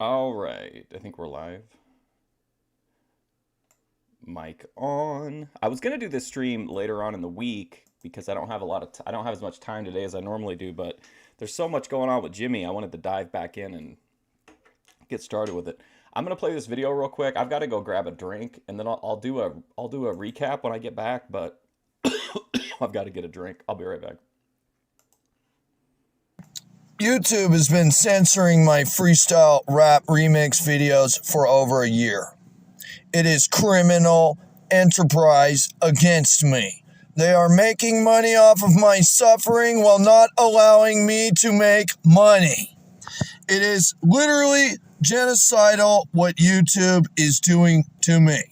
All right, I think we're live. Mic on. I was gonna do this stream later on in the week because I don't have a lot of I don't have as much time today as I normally do, but there's so much going on with Jimmy. I wanted to dive back in and get started with it. I'm gonna play this video real quick. I've got to go grab a drink, and then I'll do a recap when I get back. But I've got to get a drink. I'll be right back. YouTube has been censoring my freestyle rap remix videos for over a year. It is criminal enterprise against me. They are making money off of my suffering while not allowing me to make money. It is literally genocidal what YouTube is doing to me.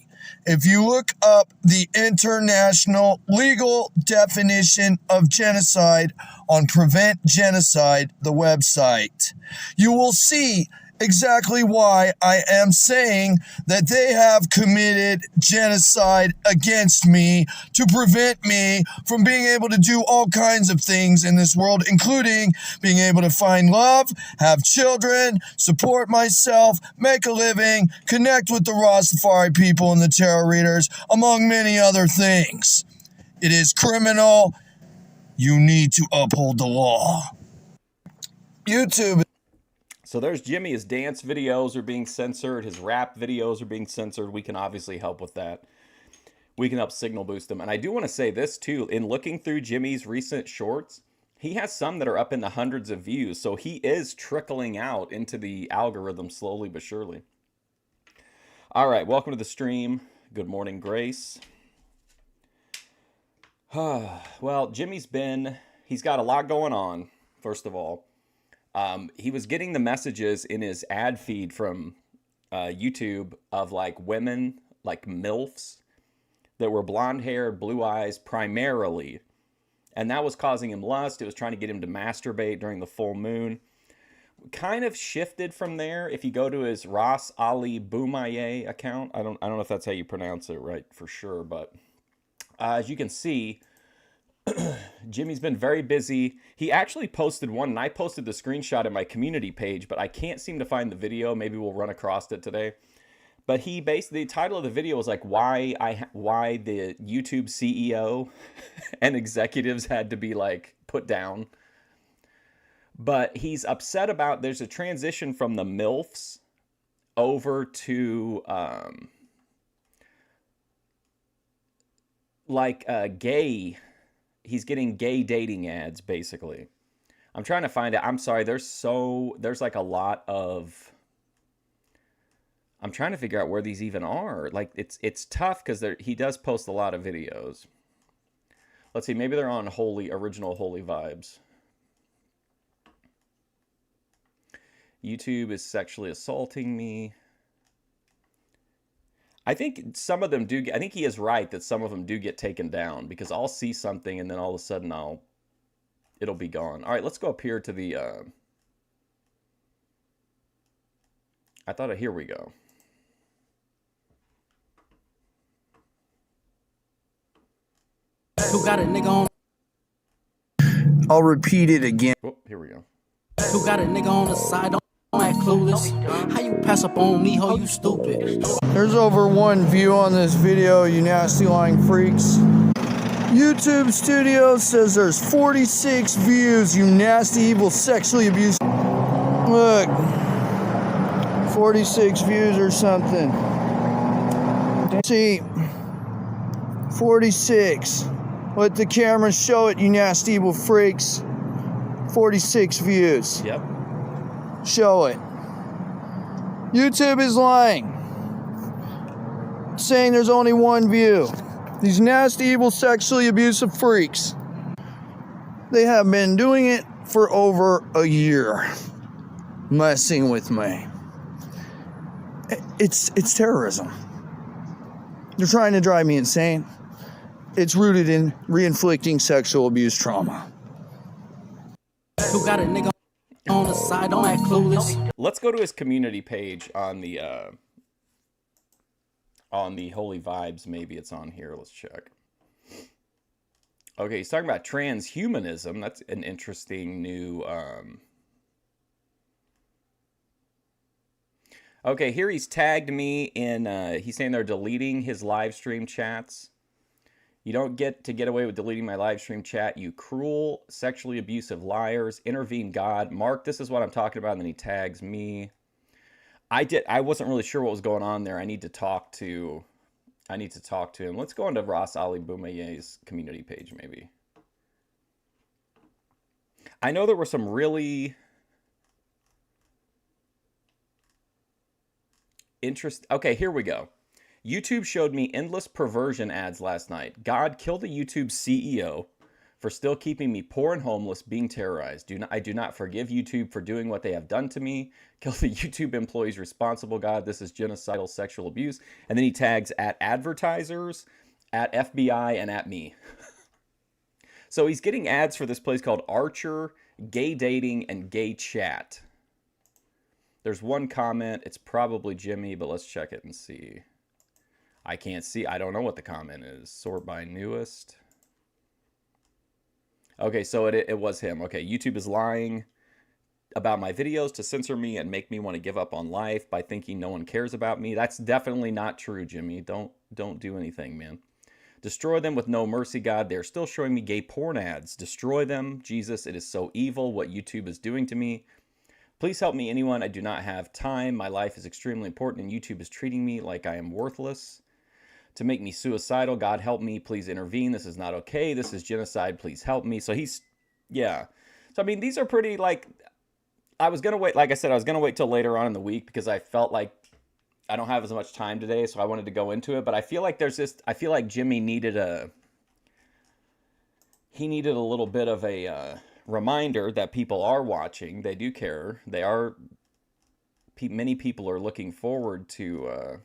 If you look up the international legal definition of genocide on Prevent Genocide, the website, you will see exactly why I am saying that they have committed genocide against me to prevent me from being able to do all kinds of things in this world, including being able to find love, have children, support myself, make a living, connect with the Rastafari people and the tarot readers, among many other things. It is criminal. You need to uphold the law. YouTube. So there's Jimmy. His dance videos are being censored. His rap videos are being censored. We can obviously help with that. We can help signal boost him. And I do want to say this too. In looking through Jimmy's recent shorts, he has some that are up in the hundreds of views. So he is trickling out into the algorithm slowly but surely. All right. Welcome to the stream. Good morning, Grace. Well, he's got a lot going on, first of all. He was getting the messages in his ad feed from YouTube of like women, like MILFs, that were blonde hair, blue eyes primarily. And that was causing him lust. It was trying to get him to masturbate during the full moon. Kind of shifted from there. If you go to his Ras Ali Boumaye account, I don't know if that's how you pronounce it right for sure, but as you can see, Jimmy's been very busy. He actually posted one, and I posted the screenshot in my community page, but I can't seem to find the video. Maybe we'll run across it today. But he basically, the title of the video was like why the YouTube CEO and executives had to be like put down. But he's upset about there's a transition from the MILFs over to gay. He's getting gay dating ads, basically. I'm trying to find it. I'm sorry. There's like a lot of. I'm trying to figure out where these even are. Like it's tough because he does post a lot of videos. Let's see. Maybe they're on original Holy Vibes. YouTube is sexually assaulting me. I think some of them do. I think he is right that some of them do get taken down because I'll see something and then all of a sudden it'll be gone. All right, let's go up here to the. Here we go. Who got a nigga on? I'll repeat it again. Oh, here we go. Who got a nigga on the side? Don't act clueless. How you pass up on me, ho? You stupid. There's over 1 view on this video, you nasty lying freaks. YouTube Studio says there's 46 views, you nasty, evil, sexually abused. Look, 46 views or something. See, 46. Let the camera show it, you nasty, evil freaks. 46 views. Yep. Show it. YouTube is lying, saying there's only 1 view. These nasty, evil, sexually abusive freaks. They have been doing it for over a year, messing with me. It's terrorism. They're trying to drive me insane. It's rooted in re-inflicting sexual abuse trauma. Who got a nigga on the side? Don't act clueless. Let's go to his community page on the Holy Vibes. Maybe it's on here. Let's check. Okay, he's talking about transhumanism. That's an interesting new Okay, here he's tagged me in, he's saying they're deleting his live stream chats. You don't get to get away with deleting my live stream chat, you cruel, sexually abusive liars. Intervene, God. Mark, this is what I'm talking about. And then he tags me. I wasn't really sure what was going on there. I need to talk to him. Let's go into Ross Ali Boumayeh's community page, maybe. I know there were some really Okay, here we go. YouTube showed me endless perversion ads last night. God, kill the YouTube CEO for still keeping me poor and homeless, being terrorized. I do not forgive YouTube for doing what they have done to me. Kill the YouTube employees responsible, God. This is genocidal sexual abuse. And then he tags at advertisers, at FBI, and at me. So he's getting ads for this place called Archer, Gay Dating, and Gay Chat. There's one comment. It's probably Jimmy, but let's check it and see. I can't see. I don't know what the comment is. Sort by newest. Okay, so it was him. Okay, YouTube is lying about my videos to censor me and make me want to give up on life by thinking no one cares about me. That's definitely not true, Jimmy. Don't do anything, man. Destroy them with no mercy, God. They're still showing me gay porn ads. Destroy them. Jesus, it is so evil what YouTube is doing to me. Please help me, anyone. I do not have time. My life is extremely important, and YouTube is treating me like I am worthless. To make me suicidal, God help me. Please intervene. This is not okay. This is genocide. Please help me. So he's, yeah. So, I mean, these are pretty, like, I was going to wait, like I said, I was going to wait till later on in the week because I felt like I don't have as much time today, so I wanted to go into it. But I feel like I feel like Jimmy needed a little bit of a reminder that people are watching. They do care. Many people are looking forward to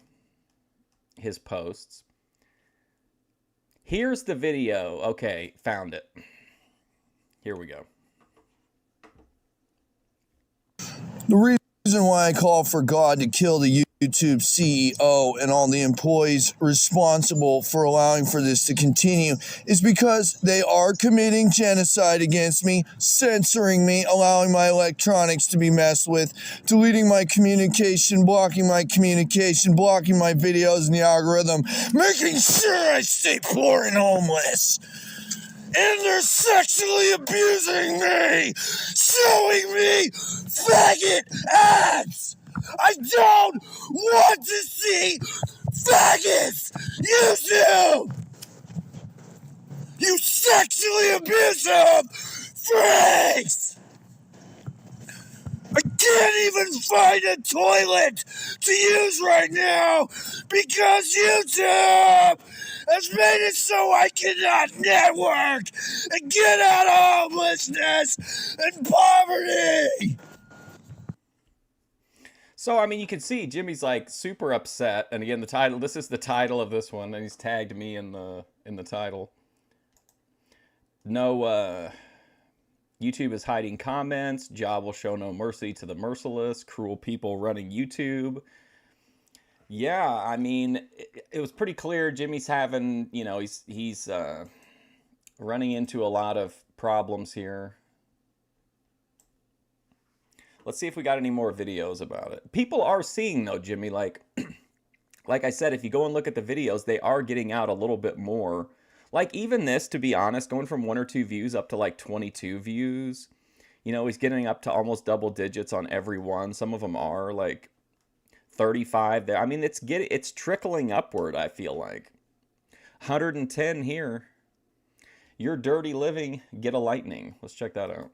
his posts. Here's the video. Okay, found it. Here we go. The reason why I call for God to kill the YouTube CEO and all the employees responsible for allowing for this to continue is because they are committing genocide against me, censoring me, allowing my electronics to be messed with, deleting my communication, blocking my videos in the algorithm, making sure I stay poor and homeless. And they're sexually abusing me, showing me faggot ads. I don't want to see faggots. YouTube, you sexually abusive freaks. I can't even find a toilet to use right now because YouTube has made it so I cannot network and get out of homelessness and poverty. So, I mean, you can see Jimmy's like super upset. And again, this is the title of this one, and he's tagged me in the title. No, YouTube is hiding comments. Job will show no mercy to the merciless. Cruel people running YouTube. Yeah, I mean, it was pretty clear Jimmy's having, he's running into a lot of problems here. Let's see if we got any more videos about it. People are seeing, though, Jimmy, like I said, if you go and look at the videos, they are getting out a little bit more. Like, even this, to be honest, going from 1 or 2 views up to, like, 22 views. He's getting up to almost double digits on every one. Some of them are, like, 35 there. I mean, it's trickling upward, I feel like. 110 here. Your dirty living, get a lightning. Let's check that out.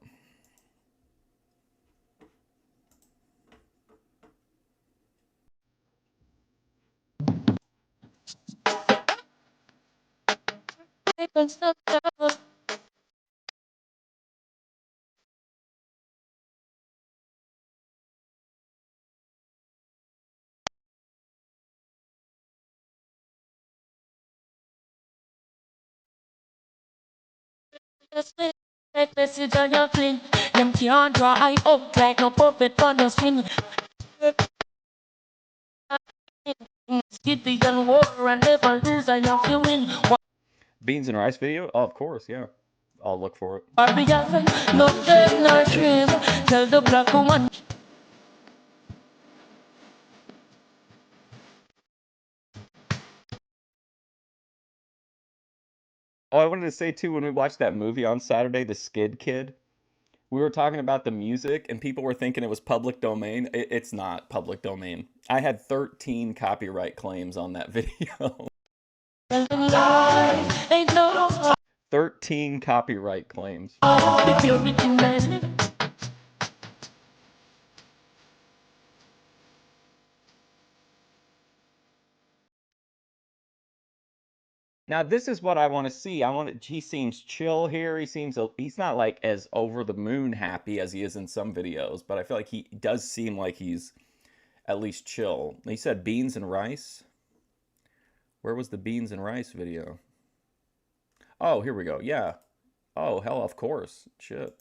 Message on your fling. Them can't draw eye up like no puppet on the string. Skitty and war and never lose, I love you win. Beans and rice video? Oh, of course, yeah. I'll look for it. Barbie Allen, no dead, no dream. Tell the black woman. Oh, I wanted to say too, when we watched that movie on Saturday, The Skid Kid, we were talking about the music and people were thinking it was public domain. It's not public domain. I had 13 copyright claims on that video. Ain't no 13 copyright claims. if you're rich and man. Now this is what I want to see. He seems chill here. He's not like as over the moon happy as he is in some videos, but I feel like he does seem like he's at least chill. He said beans and rice. Where was the beans and rice video? Oh, here we go. Yeah. Oh, hell, of course. Shit.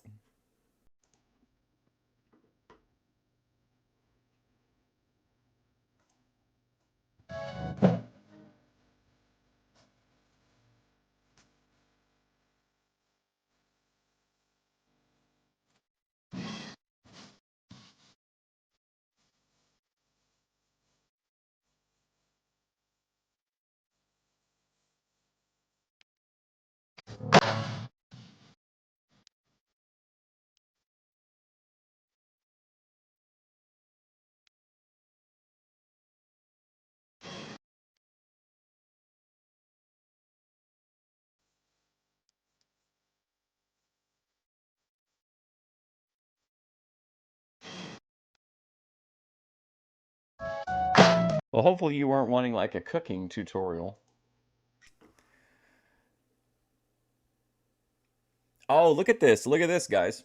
Well, hopefully you weren't wanting like a cooking tutorial. Oh, look at this. Look at this, guys.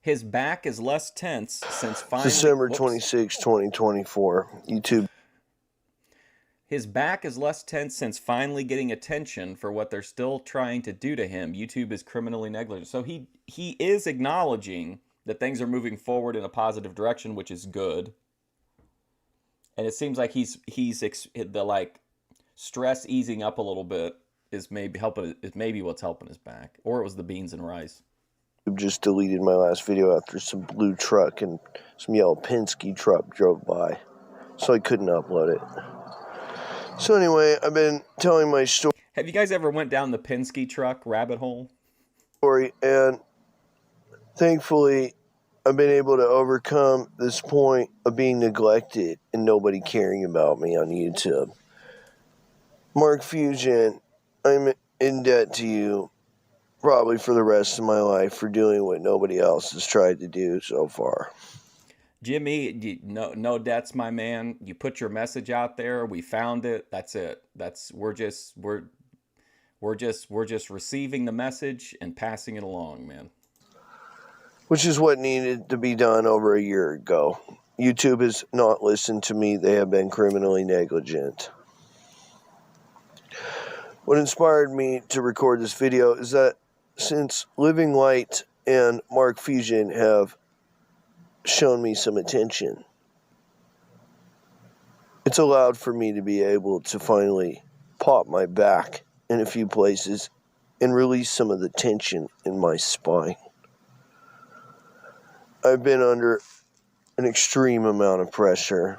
His back is less tense since finally... December 26, 2024. YouTube. His back is less tense since finally getting attention for what they're still trying to do to him. YouTube is criminally negligent. So he is acknowledging that things are moving forward in a positive direction, which is good. And it seems like the like stress easing up a little bit is maybe what's helping his back, or it was the beans and rice. Just deleted my last video after some blue truck and some yellow Penske truck drove by, so I couldn't upload it. So anyway, I've been telling my story. Have you guys ever went down the Penske truck rabbit hole? And thankfully, I've been able to overcome this point of being neglected and nobody caring about me on YouTube. Mark Fusion, I'm in debt to you probably for the rest of my life for doing what nobody else has tried to do so far. Jimmy, no debts, my man. You put your message out there. We found it. That's it. We're just receiving the message and passing it along, man. Which is what needed to be done over a year ago. YouTube has not listened to me. They have been criminally negligent. What inspired me to record this video is that since Living Light and Mark Fusion have shown me some attention, it's allowed for me to be able to finally pop my back in a few places and release some of the tension in my spine. I've been under an extreme amount of pressure.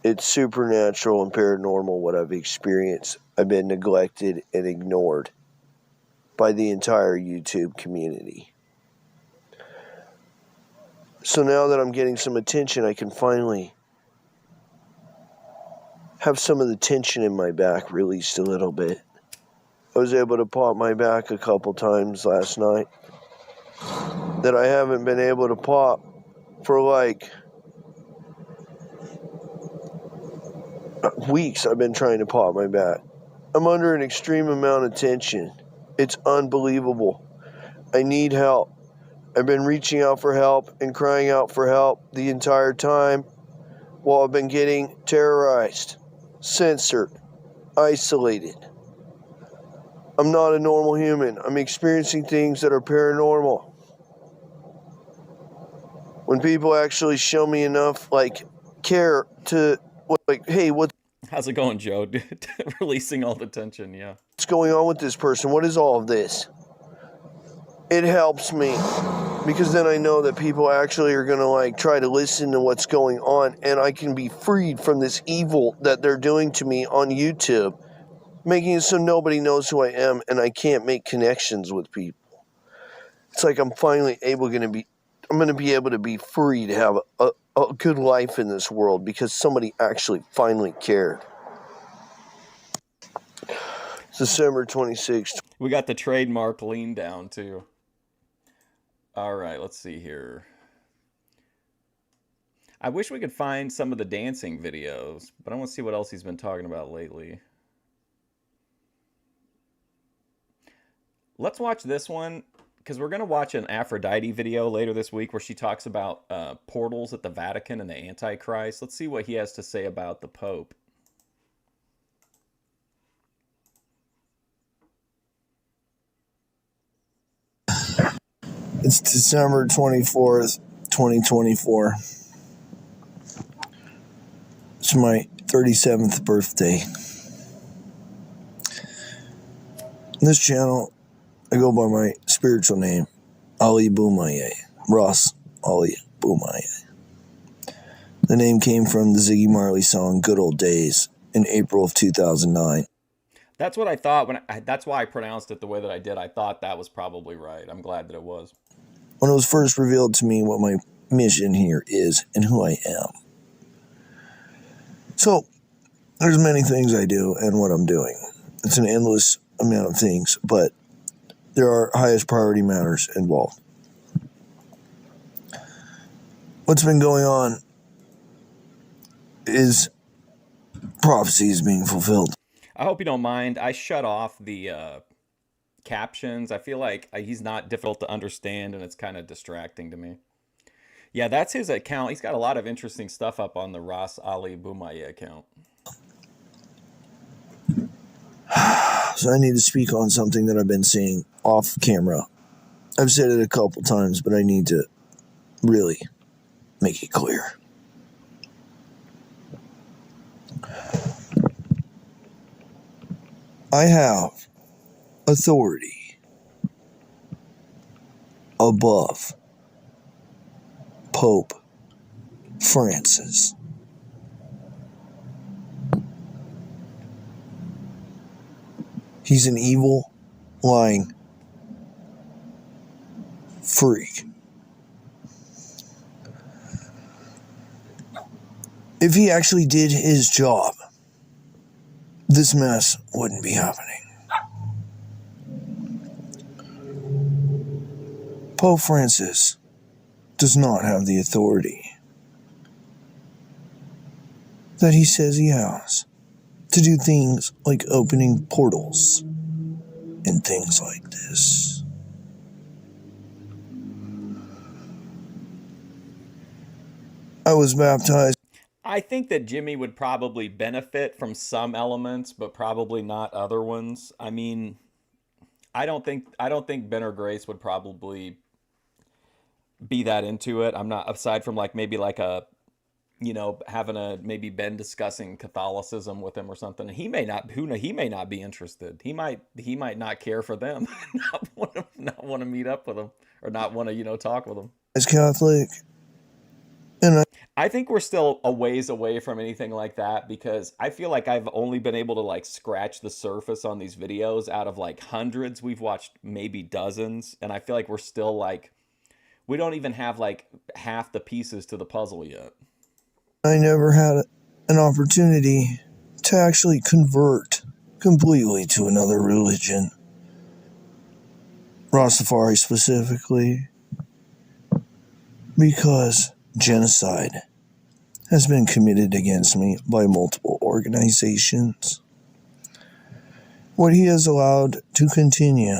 It's supernatural and paranormal what I've experienced. I've been neglected and ignored by the entire YouTube community. So now that I'm getting some attention, I can finally have some of the tension in my back released a little bit. I was able to pop my back a couple times last night that I haven't been able to pop for like weeks. I've been trying to pop my back. I'm under an extreme amount of tension. It's unbelievable. I need help. I've been reaching out for help and crying out for help the entire time while I've been getting terrorized, censored, isolated. I'm not a normal human. I'm experiencing things that are paranormal. When people actually show me enough, care to, hey, what's How's it going, Joe? Releasing all the tension, yeah. going on with this person? What is all of this? it helps me because then I know that people actually are going to like try to listen to what's going on, and I can be freed from this evil that they're doing to me on YouTube, making it so nobody knows who I am and I can't make connections with people. It's like I'm finally I'm going to be able to be free to have a good life in this world because somebody actually finally cared. December 26th. We got the trademark lean down too. All right, let's see here. I wish we could find some of the dancing videos, but I want to see what else he's been talking about lately. Let's watch this one, because we're going to watch an Aphrodite video later this week where she talks about portals at the Vatican and the Antichrist. Let's see what he has to say about the Pope. It's December 24th, 2024. It's my 37th birthday. In this channel, I go by my spiritual name, Ali Boumaier, Ross Ali Boumaier. The name came from the Ziggy Marley song Good Old Days in April of 2009. That's what I thought. That's why I pronounced it the way that I did. I thought that was probably right. I'm glad that it was. When it was first revealed to me what my mission here is and who I am. So, there's many things I do and what I'm doing. It's an endless amount of things, but there are highest priority matters involved. What's been going on is prophecies being fulfilled. I hope you don't mind. I shut off the captions. I feel like he's not difficult to understand, and it's kind of distracting to me. Yeah, that's his account. He's got a lot of interesting stuff up on the Ross Ali Boumaier account. So I need to speak on something that I've been saying off camera. I've said it a couple times, but I need to really make it clear. I have authority above Pope Francis. He's an evil, lying freak. If he actually did his job, this mess wouldn't be happening. Pope Francis does not have the authority that he says he has to do things like opening portals and things like this. I was baptized. I think that Jimmy would probably benefit from some elements, but probably not other ones. I mean, I don't think Ben or Grace would probably be that into it. I'm not, aside from like maybe like a, you know, having a maybe Ben discussing Catholicism with him or something. He may not, he may not be interested. He might not care for them, not want to meet up with them, or not want to, you know, talk with them. As Catholic, and I think we're still a ways away from anything like that, because I feel like I've only been able to like scratch the surface on these videos. Out of like hundreds, we've watched maybe dozens, and I feel like we're still like, we don't even have like half the pieces to the puzzle yet. I never had an opportunity to actually convert completely to another religion, Rastafari specifically, because genocide has been committed against me by multiple organizations. What he has allowed to continue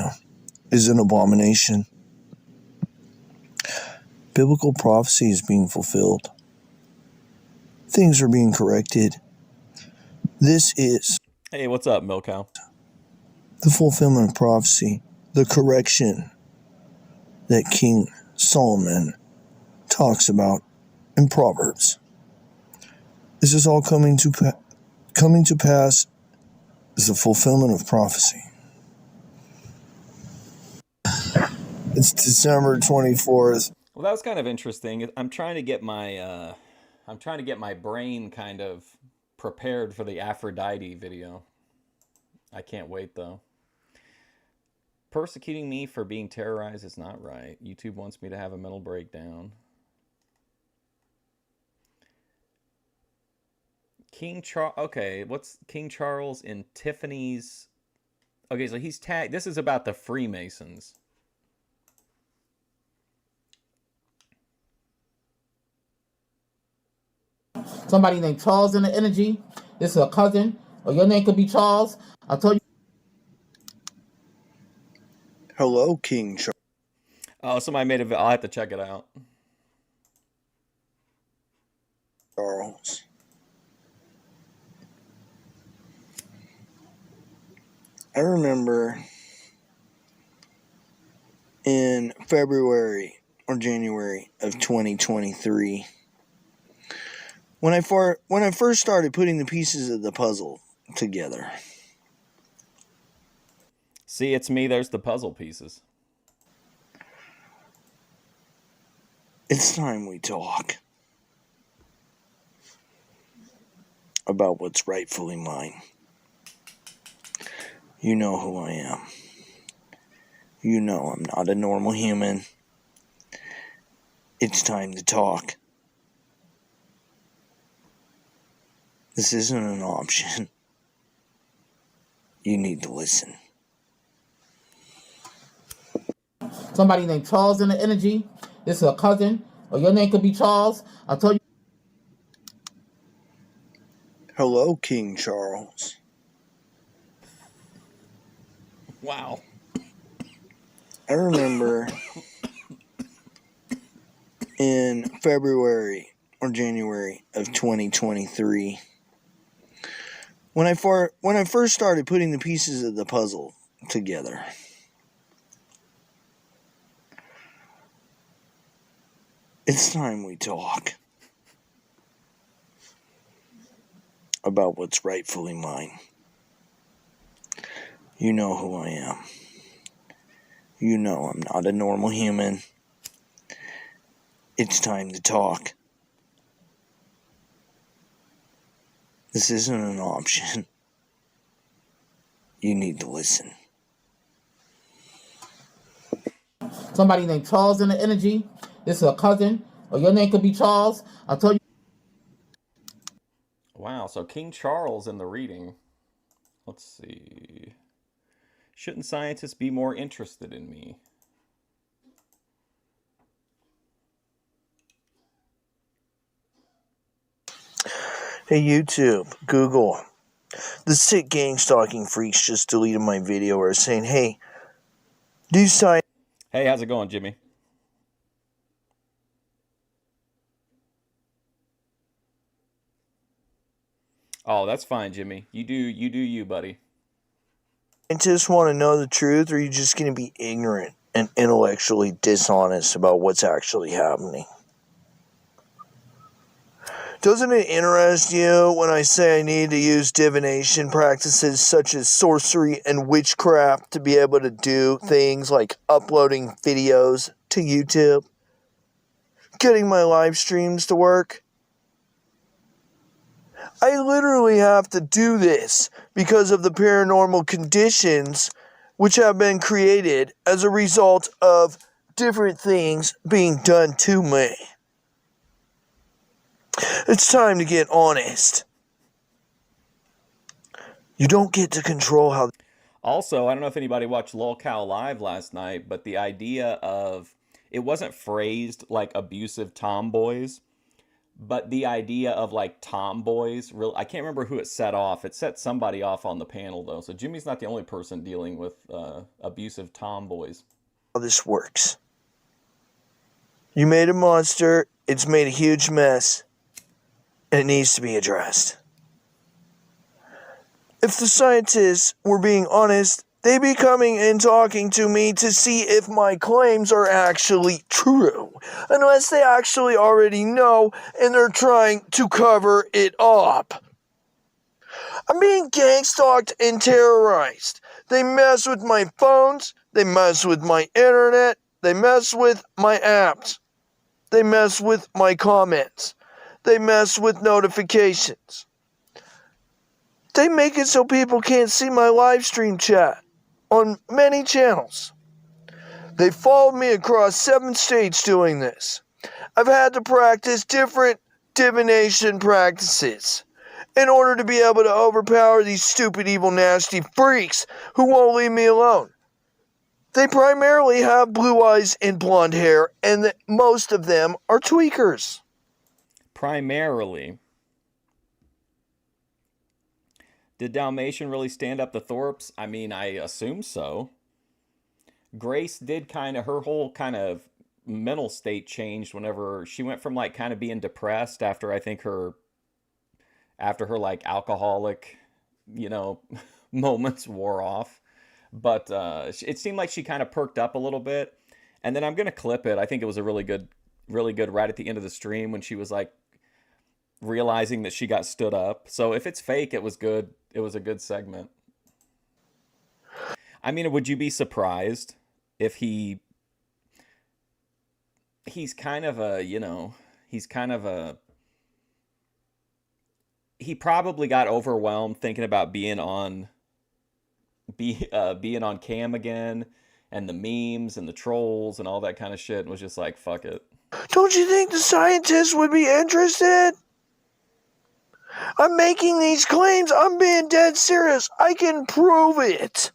is an abomination. Biblical prophecy is being fulfilled. Things are being corrected. This is... Hey, what's up, Milkow? The fulfillment of prophecy, the correction that King Solomon talks about in Proverbs. This is all coming to pass as the fulfillment of prophecy. It's December 24th. Well, that was kind of interesting. I'm trying to get my brain kind of prepared for the Aphrodite video. I can't wait though. Persecuting me for being terrorized is not right. YouTube wants me to have a mental breakdown. King Charles. Okay, what's King Charles in Tiffany's? Okay, so he's tagged. This is about the Freemasons. Somebody named Charles in the energy. This is a cousin, or your name could be Charles. I told you. Hello, King Oh, somebody made a. I'll have to check it out. Charles. I remember in February or January of 2023 when I first started putting the pieces of the puzzle together. See, it's me. There's the puzzle pieces. It's time we talk about what's rightfully mine. You know who I am. You know I'm not a normal human. It's time to talk. This isn't an option. You need to listen. Somebody named Charles in the energy. This is a cousin, or your name could be Charles. I told you. Hello, King Charles. Wow. I remember in February or January of 2023 when I first started putting the pieces of the puzzle together. It's time we talk about what's rightfully mine. You know who I am. You know I'm not a normal human. It's time to talk. This isn't an option. You need to listen. Somebody named Charles in the energy. This is a cousin, or your name could be Charles. I told you. Wow, so King Charles in the reading. Let's see. Shouldn't scientists be more interested in me? Hey YouTube, Google. The sick gang stalking freaks just deleted my video or saying, hey, do science. Hey, how's it going, Jimmy? Oh, that's fine, Jimmy. You do you, buddy. Scientists want to know the truth, or are you just going to be ignorant and intellectually dishonest about what's actually happening? Doesn't it interest you when I say I need to use divination practices such as sorcery and witchcraft to be able to do things like uploading videos to YouTube? Getting my live streams to work? I literally have to do this because of the paranormal conditions which have been created as a result of different things being done to me. It's time to get honest. You don't get to control how... Also, I don't know if anybody watched LolCow Live last night, but the idea of... It wasn't phrased like abusive tomboys, but the idea of like tomboys... I can't remember who it set off. It set somebody off on the panel, though. So Jimmy's not the only person dealing with abusive tomboys. How this works. You made a monster. It's made a huge mess. And it needs to be addressed. If the scientists were being honest, they'd be coming and talking to me to see if my claims are actually true. Unless they actually already know and they're trying to cover it up. I'm being gang stalked and terrorized. They mess with my phones. They mess with my internet. They mess with my apps. They mess with my comments. They mess with notifications. They make it so people can't see my live stream chat on many channels. They followed me across 7 states doing this. I've had to practice different divination practices in order to be able to overpower these stupid, evil, nasty freaks who won't leave me alone. They primarily have blue eyes and blonde hair, and most of them are tweakers. Primarily. Did Dalmatian really stand up to Thorpe's? I mean, I assume so. Grace did kind of, her whole kind of mental state changed whenever she went from like kind of being depressed after I think after her like alcoholic, moments wore off. But it seemed like she kind of perked up a little bit. And then I'm going to clip it. I think it was a really good right at the end of the stream when she was like realizing that she got stood up. So if it's fake, it was good. It was a good segment. I mean, would you be surprised if he's kind of a, he probably got overwhelmed thinking about being on cam again, and the memes and the trolls and all that kind of shit, and was just like, fuck it. Don't you think the scientists would be interested? I'm making these claims. I'm being dead serious. I can prove it.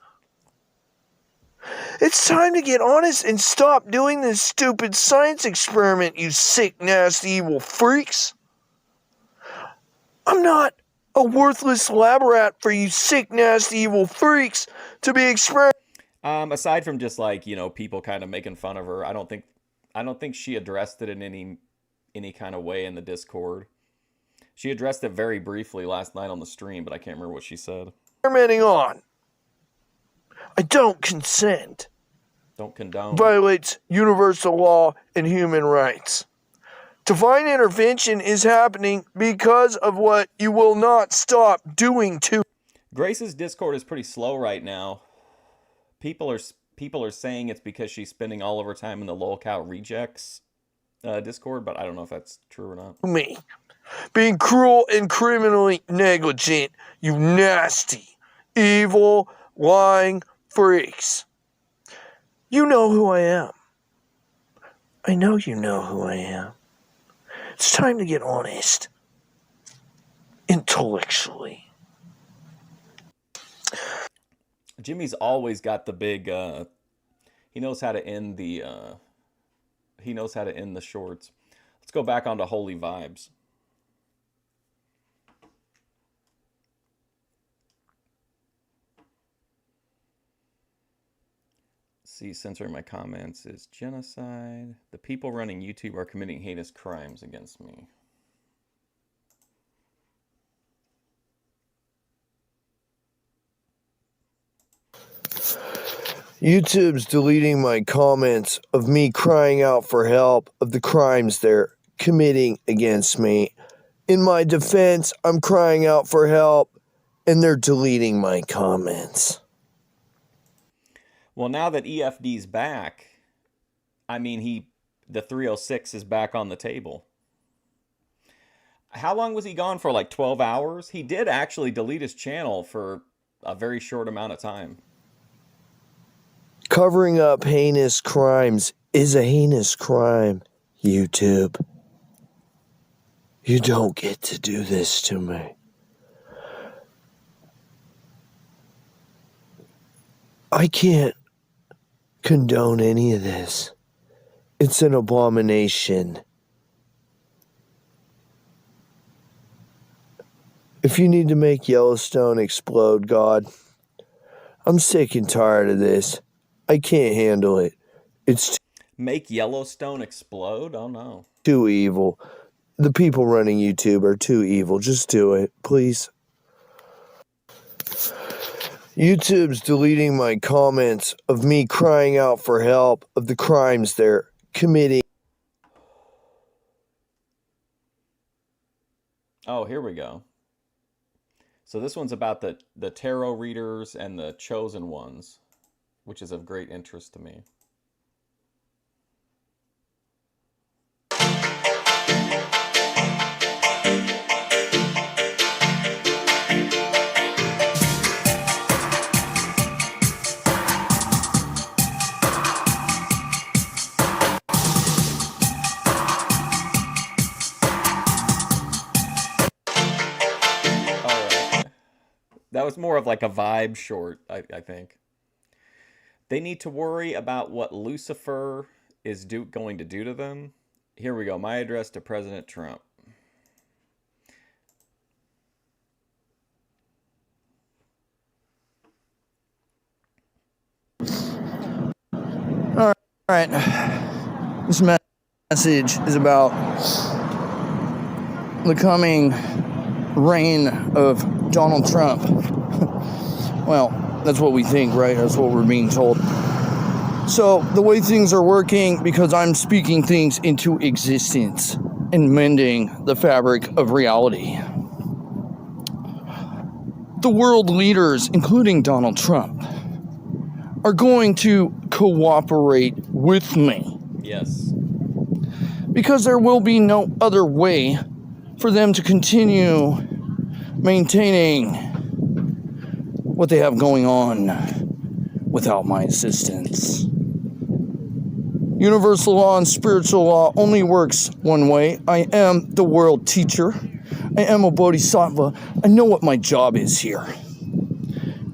It's time to get honest and stop doing this stupid science experiment, you sick, nasty, evil freaks. I'm not a worthless lab rat for you sick, nasty, evil freaks to be experimenting. Aside from just like, people kind of making fun of her, I don't think she addressed it in any kind of way in the Discord. She addressed it very briefly last night on the stream, but I can't remember what she said. Experimenting on. I don't consent. Don't condone. Violates universal law and human rights. Divine intervention is happening because of what you will not stop doing to. Grace's Discord is pretty slow right now. People are saying it's because she's spending all of her time in the lolcow rejects Discord, but I don't know if that's true or not. Me. Being cruel and criminally negligent, you nasty, evil, lying freaks. You know who I am. I know you know who I am. It's time to get honest. Intellectually. Jimmy's always got the big, he knows how to end the shorts. Let's go back onto Holy Vibes. See, censoring my comments is genocide. The people running YouTube are committing heinous crimes against me. YouTube's deleting my comments of me crying out for help of the crimes they're committing against me. In my defense, I'm crying out for help, and they're deleting my comments. Well, now that EFD's back, I mean, the 306 is back on the table. How long was he gone for? Like 12 hours? He did actually delete his channel for a very short amount of time. Covering up heinous crimes is a heinous crime, YouTube. You don't get to do this to me. I can't condone any of this. It's an abomination. If you need to make Yellowstone explode, God, I'm sick and tired of this. I can't handle it. It's Make Yellowstone explode? Oh no. too evil. The people running YouTube are too evil. Just do it, please. YouTube's deleting my comments of me crying out for help of the crimes they're committing. Oh, here we go. So this one's about the tarot readers and the chosen ones, which is of great interest to me. more of like a vibe short, I think. They need to worry about what Lucifer is going to do to them. Here we go. My address to President Trump. All right. This message is about the coming reign of Donald Trump. Well, that's what we think, right? That's what we're being told. So, the way things are working, because I'm speaking things into existence and mending the fabric of reality. The world leaders, including Donald Trump, are going to cooperate with me. Yes. Because there will be no other way for them to continue maintaining what they have going on without my assistance. Universal law and spiritual law only works one way. I am the world teacher. I am a bodhisattva. I know what my job is here.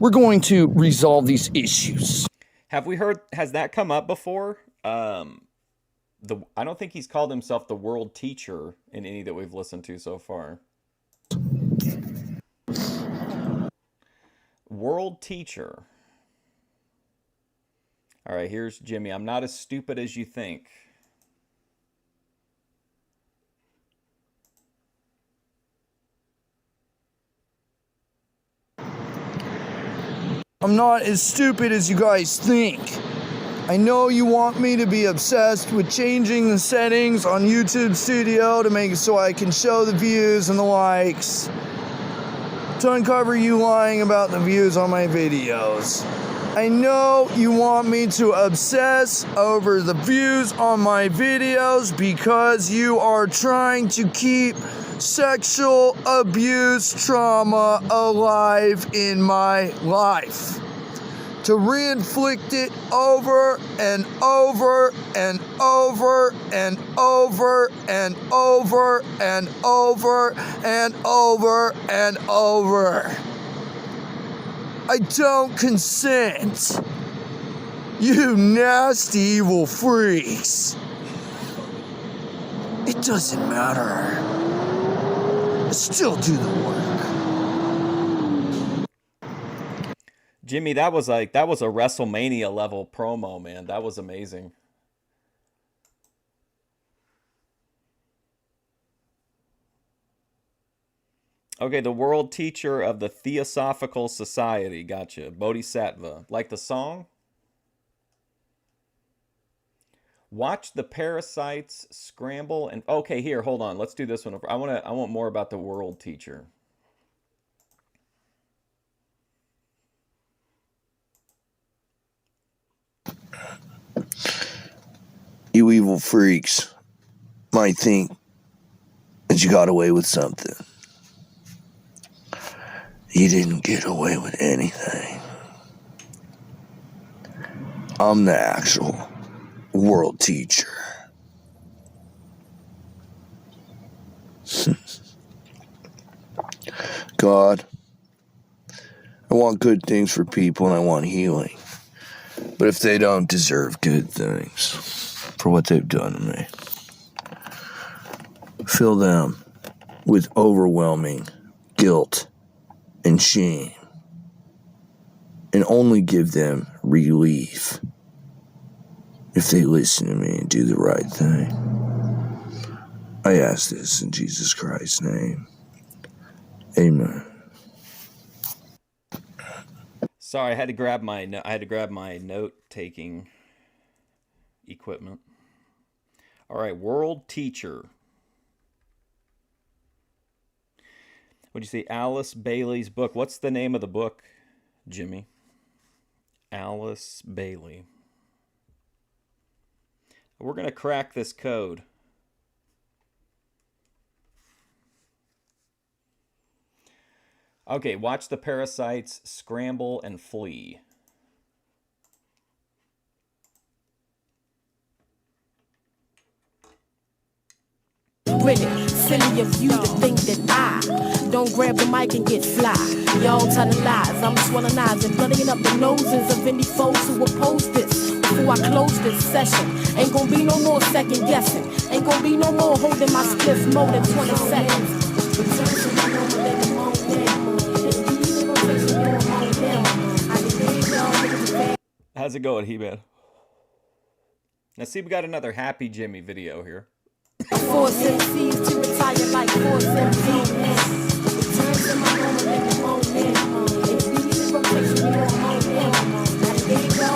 We're going to resolve these issues. Have we heard, has that come up before? I don't think he's called himself the world teacher in any that we've listened to so far. World teacher. All right, here's Jimmy. I'm not as stupid as you think. I'm not as stupid as you guys think. I know you want me to be obsessed with changing the settings on YouTube Studio to make it so I can show the views and the likes, to uncover you lying about the views on my videos. I know you want me to obsess over the views on my videos because you are trying to keep sexual abuse trauma alive in my life. To reinflict it over and over and over and over and over and over and over and over. I don't consent. You nasty evil freaks. It doesn't matter. I still do the work. Jimmy, that was a WrestleMania level promo, man. That was amazing. Okay, the world teacher of the Theosophical Society. Gotcha. Bodhisattva. Like the song? Watch the parasites scramble and... Okay, here, hold on. Let's do this one. I want more about the world teacher. You evil freaks might think that you got away with something. You didn't get away with anything. I'm the actual world teacher. God, I want good things for people and I want healing. But if they don't deserve good things for what they've done to me, fill them with overwhelming guilt and shame, and only give them relief if they listen to me and do the right thing. I ask this in Jesus Christ's name. Amen. Sorry, I had to grab my note-taking equipment. All right, world teacher. What'd you say? Alice Bailey's book. What's the name of the book, Jimmy? Alice Bailey. We're going to crack this code. Okay, watch the parasites scramble and flee. Ready, Silly of you to think that I don't grab the mic and get fly. Y'all telling lies, I'm swelling eyes and bloodying up the noses of any folks who oppose this. Before I close this session, ain't gonna be no more second guessing. Ain't gonna be no more holding my spliff more than 20 seconds. Return to my normal in the moment. How's it going, He-Man? Now see, we got another Happy Jimmy video here. Force MCs to retire like Force MCs. Return to my normal in the moment. If you need a rotation, you're a moment. There you go.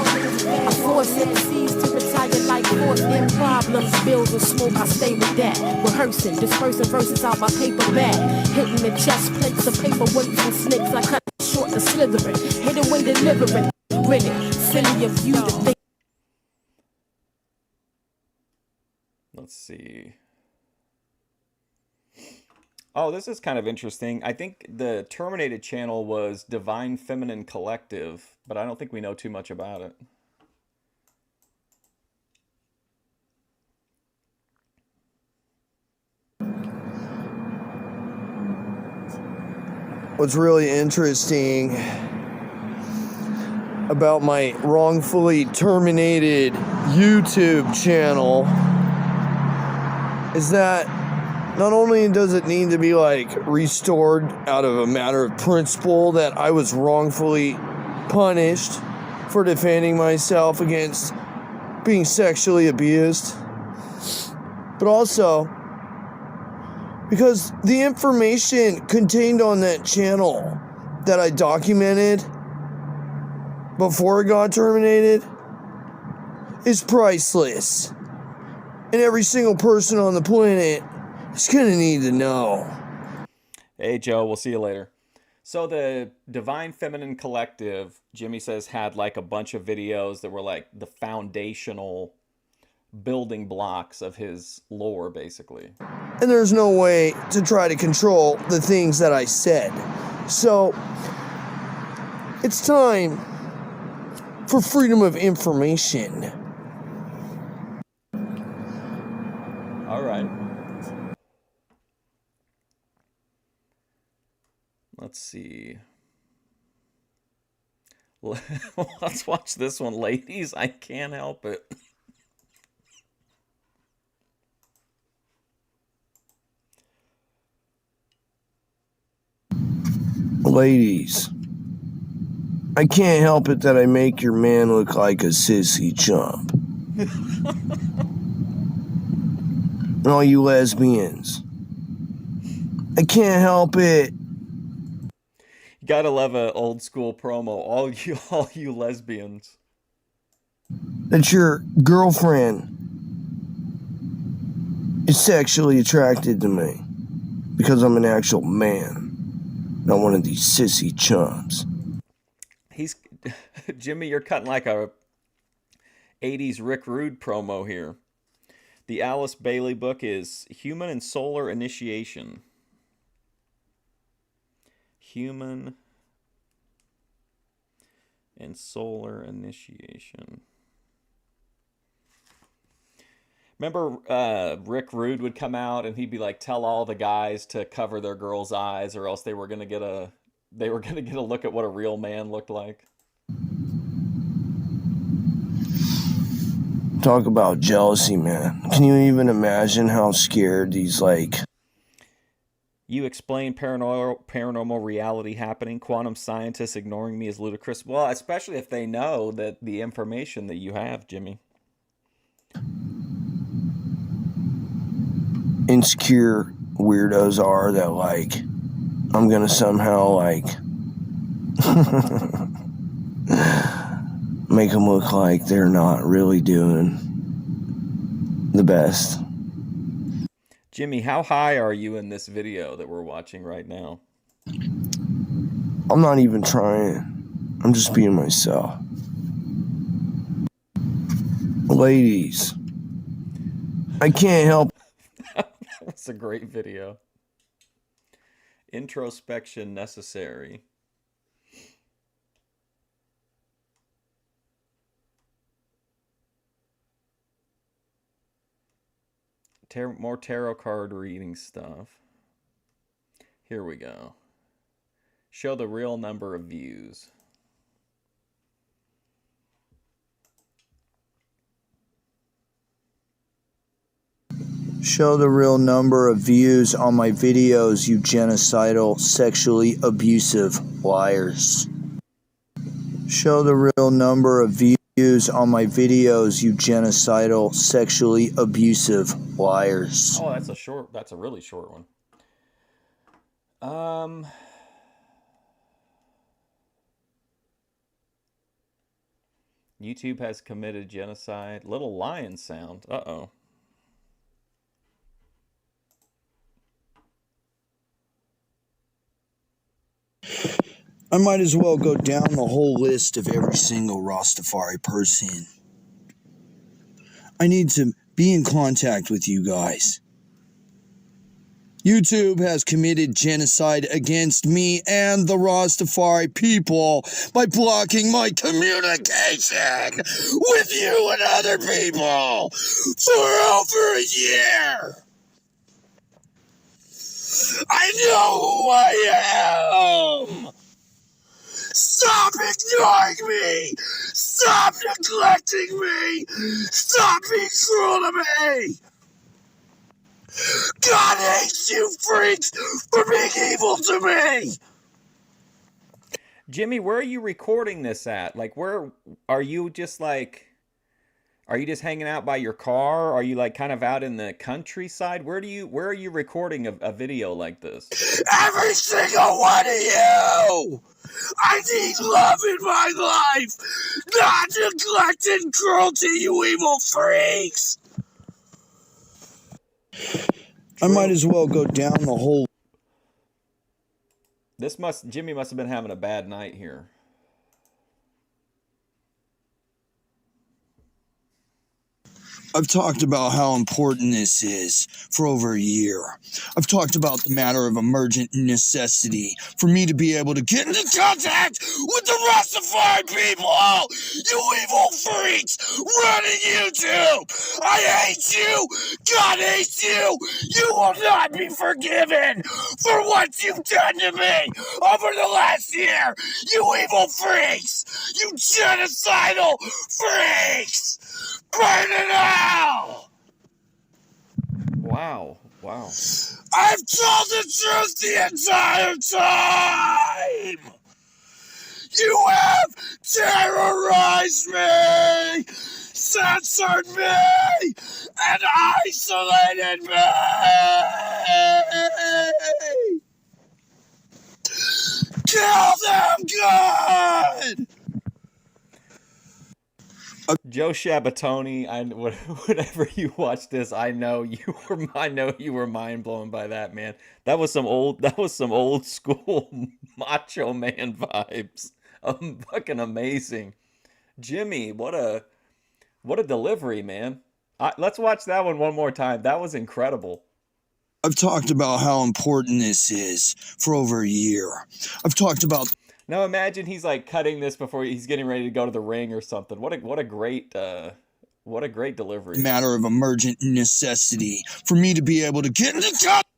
I force MCs to retire like Force M problems. Bills or smoke, I stay with that. Rehearsing, dispersing verses out my paper bag. Hitting the chest plates of paperweights and snakes. I cut short the slithering. Hit it when delivering. Grinning, silly of you to think. Let's see. Oh, this is kind of interesting. I think the terminated channel was Divine Feminine Collective, but I don't think we know too much about it. What's really interesting about my wrongfully terminated YouTube channel is that not only does it need to be like restored out of a matter of principle that I was wrongfully punished for defending myself against being sexually abused, but also because the information contained on that channel that I documented before it got terminated is priceless. And every single person on the planet is going to need to know. Hey, Joe, we'll see you later. So the Divine Feminine Collective, Jimmy says, had like a bunch of videos that were like the foundational building blocks of his lore, basically. And there's no way to try to control the things that I said. So it's time for freedom of information. All right. Let's see. Let's watch this one, ladies. I can't help it. Ladies, I can't help it that I make your man look like a sissy chump. And all you lesbians, I can't help it. You gotta love a old school promo. All you lesbians. That your girlfriend is sexually attracted to me because I'm an actual man, not one of these sissy chumps. Jimmy, you're cutting like a 80s Rick Rude promo here. The Alice Bailey book is Human and Solar Initiation. Human and Solar Initiation. Remember Rick Rude would come out and he'd be like, tell all the guys to cover their girls' eyes or else they were gonna get a look at what a real man looked like. Talk about jealousy, man. Can you even imagine how scared these, like... You explain paranormal reality happening, quantum scientists ignoring me is ludicrous. Well, especially if they know that the information that you have, Jimmy. Insecure weirdos are that, like, I'm gonna somehow, like... make them look like they're not really doing the best. Jimmy, how high are you in this video that we're watching right now? I'm not even trying. I'm just being myself. Ladies, I can't help. That's a great video. Introspection necessary. More tarot card reading stuff. Here we go. Show the real number of views. Show the real number of views on my videos, you genocidal, sexually abusive liars. Show the real number of views on my videos, you genocidal, sexually abusive liars. Oh, that's a really short one. YouTube has committed genocide. Little lion sound. Uh-oh. I might as well go down the whole list of every single Rastafari person. I need to be in contact with you guys. YouTube has committed genocide against me and the Rastafari people by blocking my communication with you and other people for over a year. I know who I am. Stop ignoring me! Stop neglecting me! Stop being cruel to me! God hates you freaks for being evil to me! Jimmy, where are you recording this at? Like, where are you just like, are you just hanging out by your car? Are you like kind of out in the countryside? Where are you recording a video like this? Every single one of you! I need love in my life, not neglect and cruelty, you evil freaks! I might as well go down the whole... Jimmy must have been having a bad night here. I've talked about how important this is for over a year. I've talked about the matter of emergent necessity for me to be able to get into contact with the Rastafari people. You evil freaks running YouTube. I hate you. God hates you. You will not be forgiven for what you've done to me over the last year. You evil freaks. You genocidal freaks. Burn it out! Wow. I've told the truth the entire time! You have terrorized me, censored me, and isolated me! Kill them good! Joe Shabatoni, whenever you watch this, I know you were mind blown by that, man. That was some old school Macho Man vibes. Fucking amazing. Jimmy, what a delivery, man. Let's watch that one more time. That was incredible. I've talked about how important this is for over a year. I've talked about... Now imagine he's like cutting this before he's getting ready to go to the ring or something. What a great delivery. Matter of emergent necessity for me to be able to get into contact.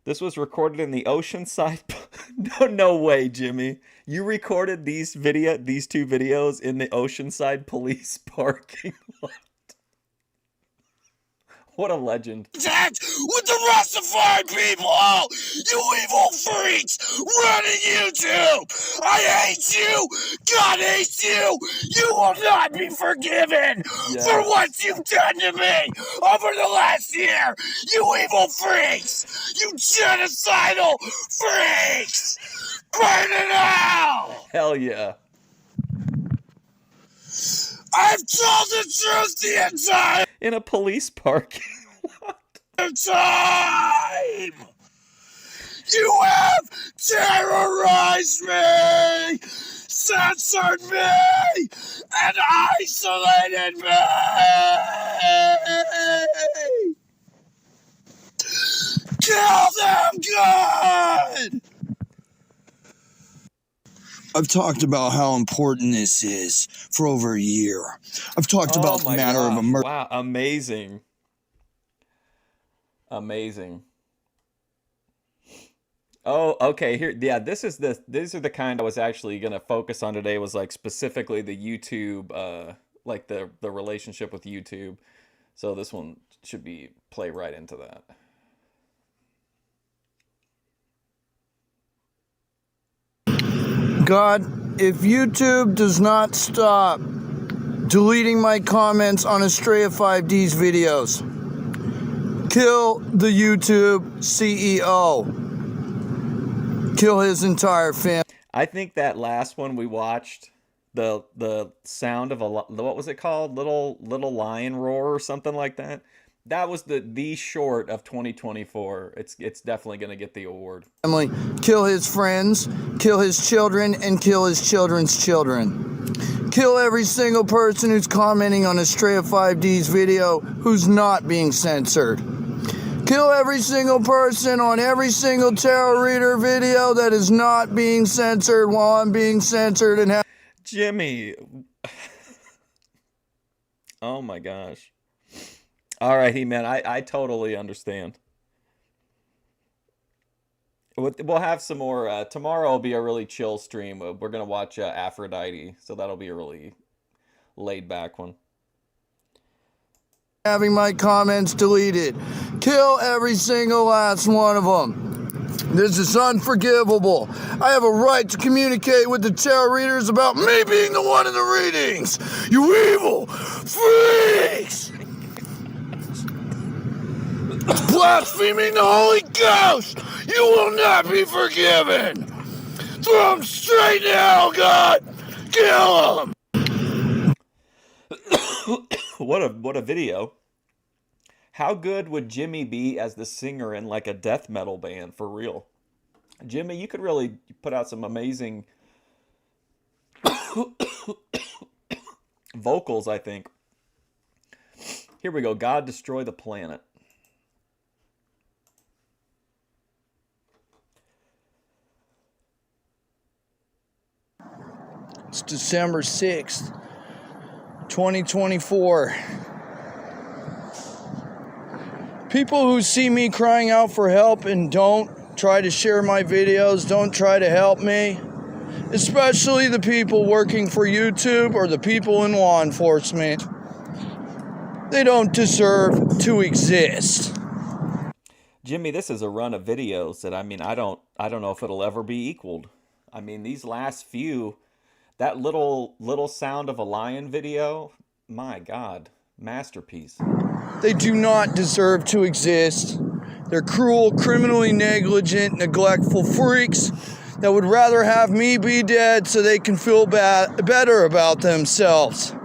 This was recorded in the Oceanside. No way, Jimmy. You recorded these two videos in the Oceanside police parking lot. What a legend. With the Rastafari people, you evil freaks running YouTube. I hate you. God hates you. You will not be forgiven for what you've done to me over the last year. You evil freaks. You genocidal freaks. Burn it out. Hell yeah. I've told the truth the entire in a police parking lot. Time! You have terrorized me, censored me, and isolated me! Kill them good! I've talked about how important this is for over a year. I've talked about the matter of emergency. Wow, amazing. Amazing. Oh, okay. Here, yeah, these are the kind I was actually gonna focus on today, was like specifically the YouTube, like the relationship with YouTube. So this one should be play right into that. God, if YouTube does not stop deleting my comments on Estrella 5D's videos, kill the YouTube CEO. Kill his entire family. I think that last one we watched, the sound of what was it called? Little lion roar or something like that. That was the short of 2024. It's definitely gonna get the award. Kill his friends, kill his children, and kill his children's children. Kill every single person who's commenting on Estrella 5D's video who's not being censored. Kill every single person on every single tarot reader video that is not being censored while I'm being censored and Jimmy. Oh my gosh. All right, man. I totally understand. We'll have some more. Tomorrow will be a really chill stream. We're going to watch Aphrodite, so that'll be a really laid back one. Having my comments deleted. Kill every single last one of them. This is unforgivable. I have a right to communicate with the tarot readers about me being the one in the readings. You evil freaks! Blaspheming the Holy Ghost! You will not be forgiven! Throw him straight to hell, God! Kill him! What a video. How good would Jimmy be as the singer in like a death metal band, for real? Jimmy, you could really put out some amazing vocals, I think. Here we go. God destroy the planet. It's December 6th, 2024. People who see me crying out for help and don't try to share my videos, don't try to help me, especially the people working for YouTube or the people in law enforcement, they don't deserve to exist. Jimmy, this is a run of videos that, I mean, I don't know if it'll ever be equaled. I mean, these last few, that little sound of a lion video, my God, masterpiece. They do not deserve to exist. They're cruel, criminally negligent, neglectful freaks that would rather have me be dead so they can feel better about themselves.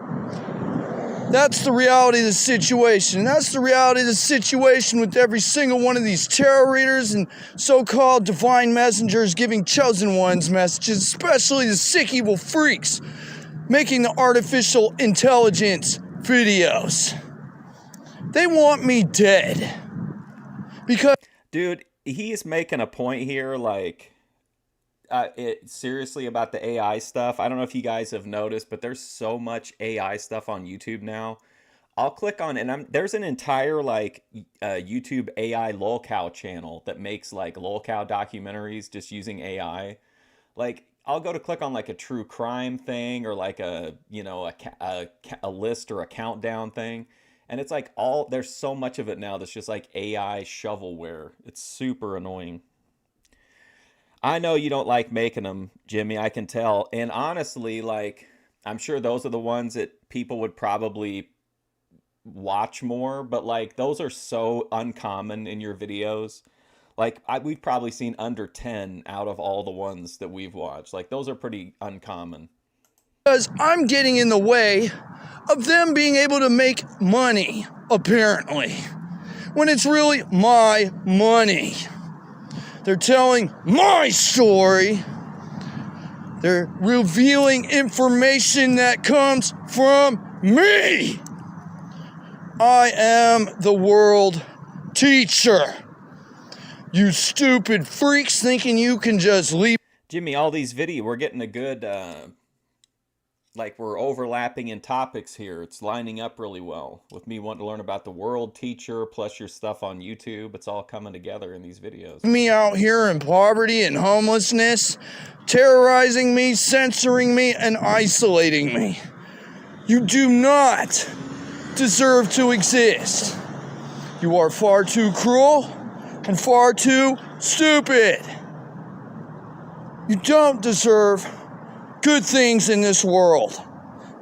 That's the reality of the situation. That's the reality of the situation with every single one of these tarot readers and so-called divine messengers giving chosen ones messages, especially the sick, evil freaks making the artificial intelligence videos. They want me dead. Because... Dude, he is making a point here, like... seriously about the AI stuff. I don't know if you guys have noticed, but there's so much AI stuff on YouTube now. I'll click on, and there's an entire like YouTube AI lolcow channel that makes like lolcow documentaries just using AI. Like I'll go to click on like a true crime thing or like a list or a countdown thing, and it's like there's so much of it now that's just like AI shovelware. It's super annoying. I know you don't like making them, Jimmy, I can tell. And honestly, like, I'm sure those are the ones that people would probably watch more, but like, those are so uncommon in your videos. Like, we've probably seen under 10 out of all the ones that we've watched. Like, those are pretty uncommon. Because I'm getting in the way of them being able to make money, apparently, when it's really my money. They're telling my story. They're revealing information that comes from me. I am the world teacher. You stupid freaks thinking you can just leave. Jimmy, all these videos, we're getting a good like we're overlapping in topics here. It's lining up really well with me wanting to learn about the world teacher plus your stuff on YouTube. It's all coming together in these videos. Me out here in poverty and homelessness, terrorizing me, censoring me, and isolating me. You do not deserve to exist. You are far too cruel and far too stupid. You don't deserve good things in this world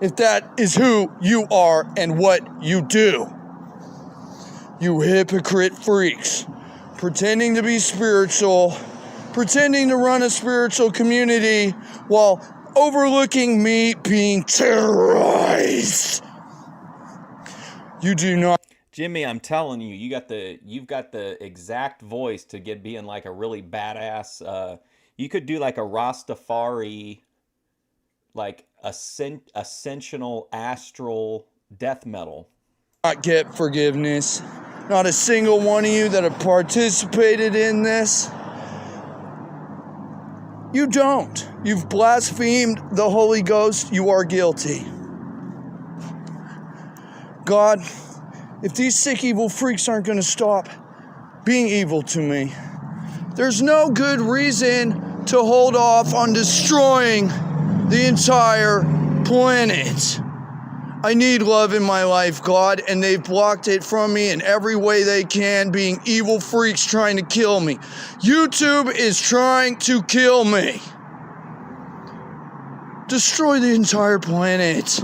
if that is who you are and what you do. You hypocrite freaks, pretending to be spiritual, pretending to run a spiritual community while overlooking me being terrorized. You do not. Jimmy, I'm telling you, you've got the exact voice to get being like a really badass. You could do like a Rastafari, like ascensional astral death metal. Not get forgiveness. Not a single one of you that have participated in this. You don't. You've blasphemed the Holy Ghost. You are guilty. God, if these sick, evil freaks aren't going to stop being evil to me, there's no good reason to hold off on destroying the entire planet. I need love in my life, God, and they've blocked it from me in every way they can, being evil freaks trying to kill me. YouTube is trying to kill me. Destroy the entire planet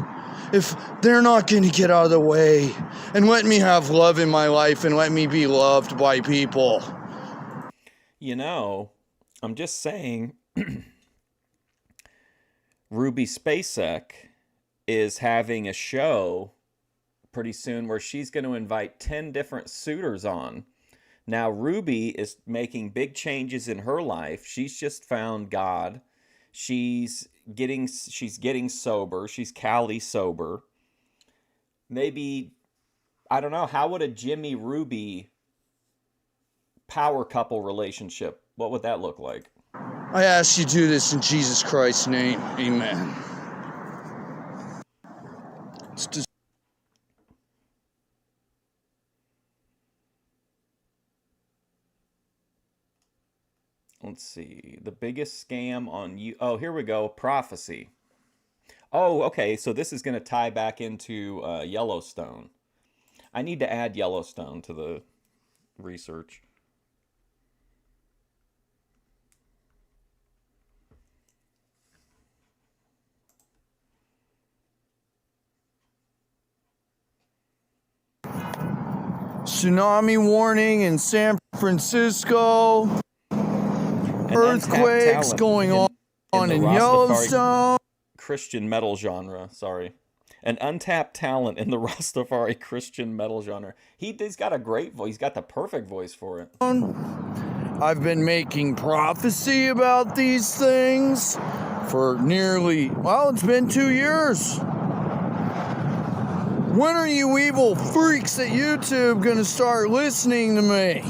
if they're not going to get out of the way. And let me have love in my life and let me be loved by people. You know, I'm just saying, Ruby Spacek is having a show pretty soon where she's going to invite 10 different suitors on. Now, Ruby is making big changes in her life. She's just found God. She's getting sober. She's Cali sober. Maybe, I don't know, how would a Jimmy Ruby power couple relationship, what would that look like? I ask you to do this in Jesus Christ's name. Amen. Let's see. The biggest scam on you. Oh, here we go. Prophecy. Oh, okay. So this is going to tie back into Yellowstone. I need to add Yellowstone to the research. Tsunami warning in San Francisco. Earthquakes going on in Yellowstone. Christian metal genre, sorry. An untapped talent in the Rastafari Christian metal genre. He's got a great voice. He's got the perfect voice for it. I've been making prophecy about these things for nearly, well, it's been 2 years. When are you evil freaks at YouTube gonna start listening to me?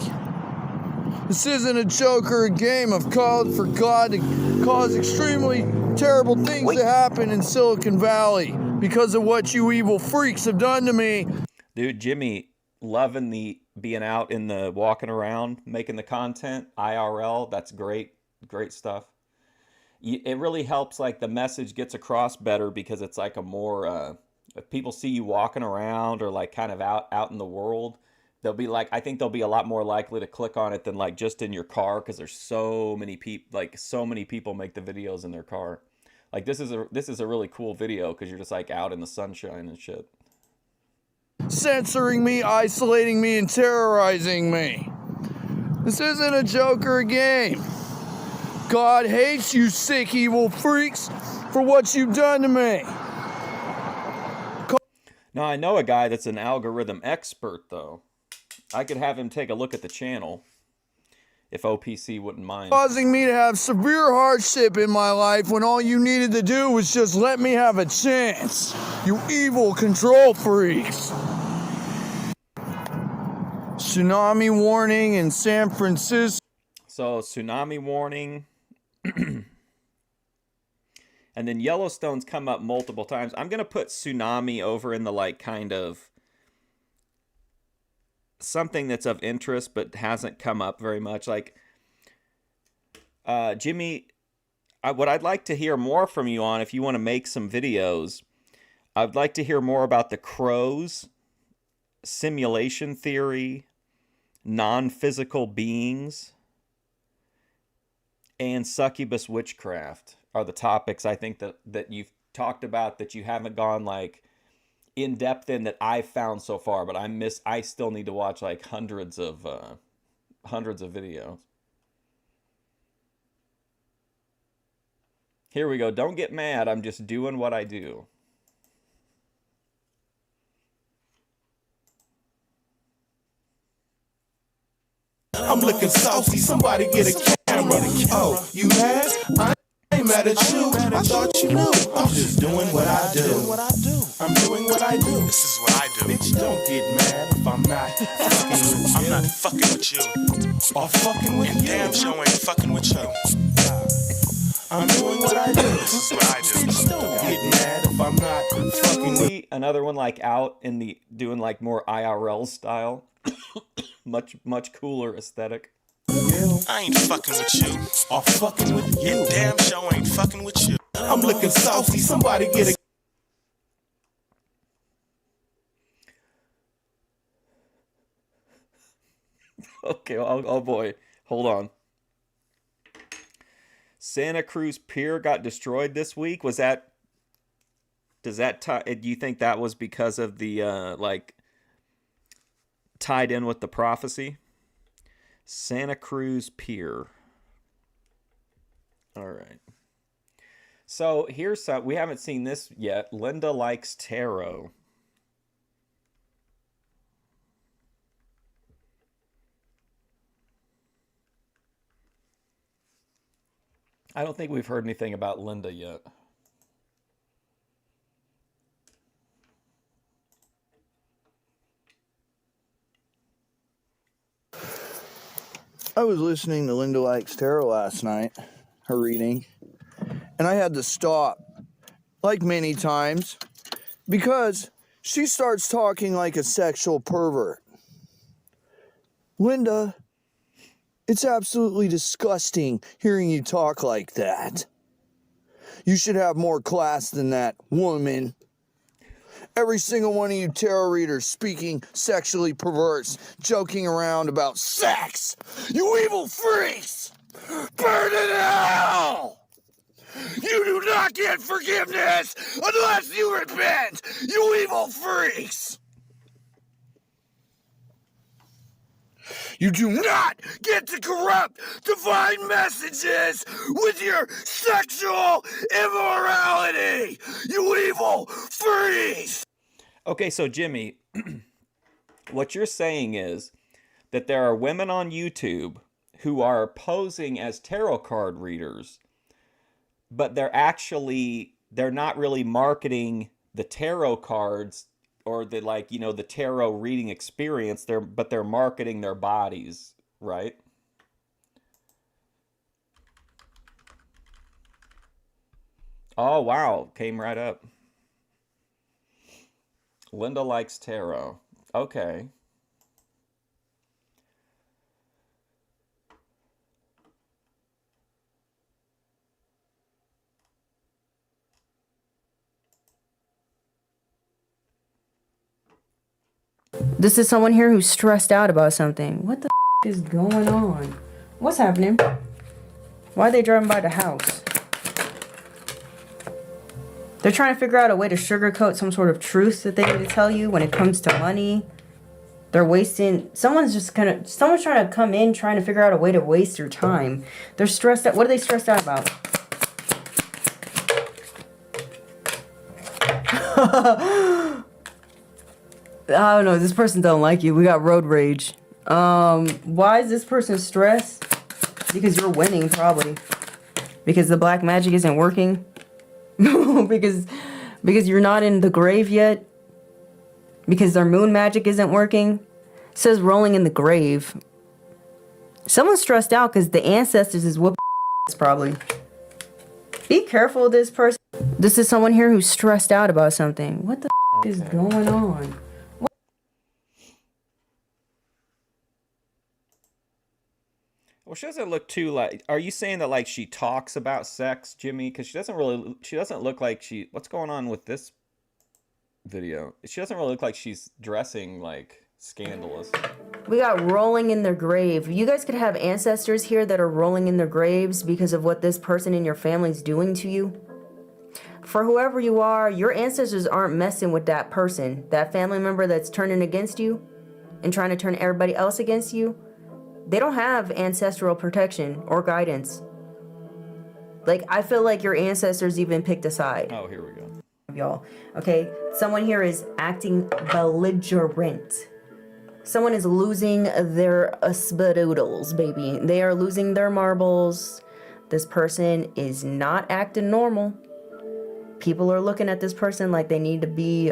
This isn't a joke or a game. I've called for God to cause extremely terrible things to happen in Silicon Valley because of what you evil freaks have done to me. Dude, Jimmy, loving the being out in the walking around, making the content, IRL, that's great. Great stuff. It really helps, like, the message gets across better because it's like a more, if people see you walking around or like kind of out in the world, they'll be like, I think they'll be a lot more likely to click on it than like just in your car, because there's so many people, like so many people make the videos in their car. Like this is a really cool video because you're just like out in the sunshine and shit. Censoring me, isolating me, and terrorizing me. This isn't a joke or a game. God hates you sick evil freaks for what you've done to me. Now I know a guy that's an algorithm expert though. I could have him take a look at the channel if OPC wouldn't mind. Causing me to have severe hardship in my life when all you needed to do was just let me have a chance. You evil control freaks. Tsunami warning in San Francisco. So tsunami warning. And then Yellowstone's come up multiple times. I'm going to put tsunami over in the like kind of something that's of interest but hasn't come up very much. Like Jimmy, what I'd like to hear more from you on, if you want to make some videos, I'd like to hear more about the crows, simulation theory, non-physical beings, and succubus witchcraft are the topics I think that you've talked about that you haven't gone like in depth in that I've found so far, but I still need to watch like hundreds of videos. Here we go. Don't get mad. I'm just doing what I do. I'm looking saucy, somebody get a camera. Oh, you mad? I ain't mad at you. I thought you knew. I'm just doing what I do. I'm doing what I do. This is what I do. Bitch, don't get mad if I'm not fucking with you. I'm not fucking with you. Or fucking with And you. damn sure ain't fucking with you. I'm doing what I do. This is what I do. Bitch, don't get mad if I'm not fucking with you. See another one like out in the doing like more IRL style. much cooler aesthetic. I ain't fucking with you. Or fucking with you. And damn sure ain't fucking with you. I'm looking saucy, somebody get a Okay, oh boy. Hold on. Santa Cruz Pier got destroyed this week. Do you think that was because of the like tied in with the prophecy? Santa Cruz Pier. All right. So here's some, we haven't seen this yet. Linda Likes Tarot. I don't think we've heard anything about Linda yet. I was listening to Linda Likes Tarot last night, her reading, and I had to stop, like many times, because she starts talking like a sexual pervert. Linda, it's absolutely disgusting hearing you talk like that. You should have more class than that, woman. Every single one of you tarot readers speaking sexually perverse, joking around about sex. You evil freaks! Burn in hell! You do not get forgiveness unless you repent, you evil freaks! You do not get to corrupt divine messages with your sexual immorality, you evil freaks! Okay, so Jimmy, what you're saying is that there are women on YouTube who are posing as tarot card readers, but they're not really marketing the tarot cards or the the tarot reading experience, but they're marketing their bodies, right? Oh, wow. Came right up. Linda Likes Tarot. Okay. This is someone here who's stressed out about something. What the is going on? What's happening? Why are they driving by the house? They're trying to figure out a way to sugarcoat some sort of truth that they need to tell you when it comes to money. They're wasting... Someone's trying to come in trying to figure out a way to waste your time. They're stressed out. What are they stressed out about? I don't know. This person don't like you. We got road rage. Why is this person stressed? Because you're winning, probably. Because the black magic isn't working. because you're not in the grave yet. Because their moon magic isn't working. It says rolling in the grave. Someone's stressed out because the ancestors is whooping probably. Be careful of this person. This is someone here who's stressed out about something. What the is going on? Well, she doesn't look too like. Are you saying that like she talks about sex, Jimmy? Because she doesn't really. She doesn't look like she. What's going on with this video? She doesn't really look like she's dressing like scandalous. We got rolling in their grave. You guys could have ancestors here that are rolling in their graves because of what this person in your family is doing to you. For whoever you are, your ancestors aren't messing with that person, that family member that's turning against you and trying to turn everybody else against you. They don't have ancestral protection or guidance. Like, I feel like your ancestors even picked a side. Oh, here we go. Y'all, okay? Someone here is acting belligerent. Someone is losing their spadoodles, baby. They are losing their marbles. This person is not acting normal. People are looking at this person like they need to be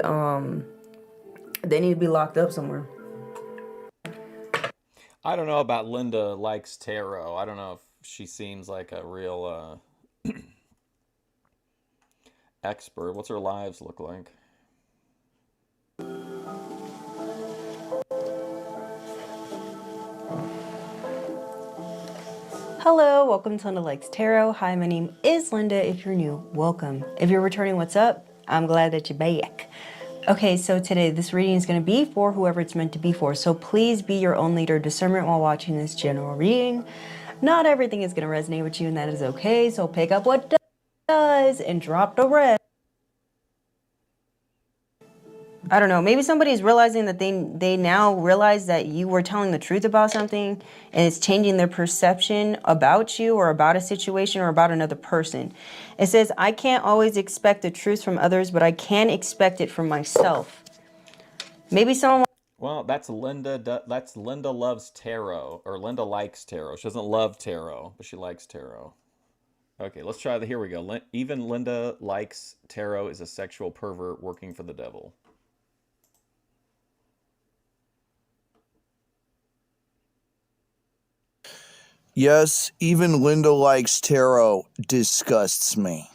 locked up somewhere. I don't know about Linda Likes Tarot. I don't know if she seems like a real expert. What's her lives look like? Hello, welcome to Linda Likes Tarot. Hi, my name is Linda. If you're new, welcome. If you're returning, what's up? I'm glad that you're back. Okay, so today this reading is going to be for whoever it's meant to be for. So please be your own leader of discernment while watching this general reading. Not everything is going to resonate with you, and that is okay. So pick up what does and drop the rest. I don't know, maybe somebody's realizing that they now realize that you were telling the truth about something, and it's changing their perception about you or about a situation or about another person. It says, I can't always expect the truth from others, but I can expect it from myself. Maybe someone... Well, that's Linda. That's Linda Loves Tarot, or Linda Likes Tarot. She doesn't love tarot, but she likes tarot. Okay, let's try the. Here we go. Even Linda Likes Tarot is a sexual pervert working for the devil. Yes, even Linda Likes Tarot disgusts me.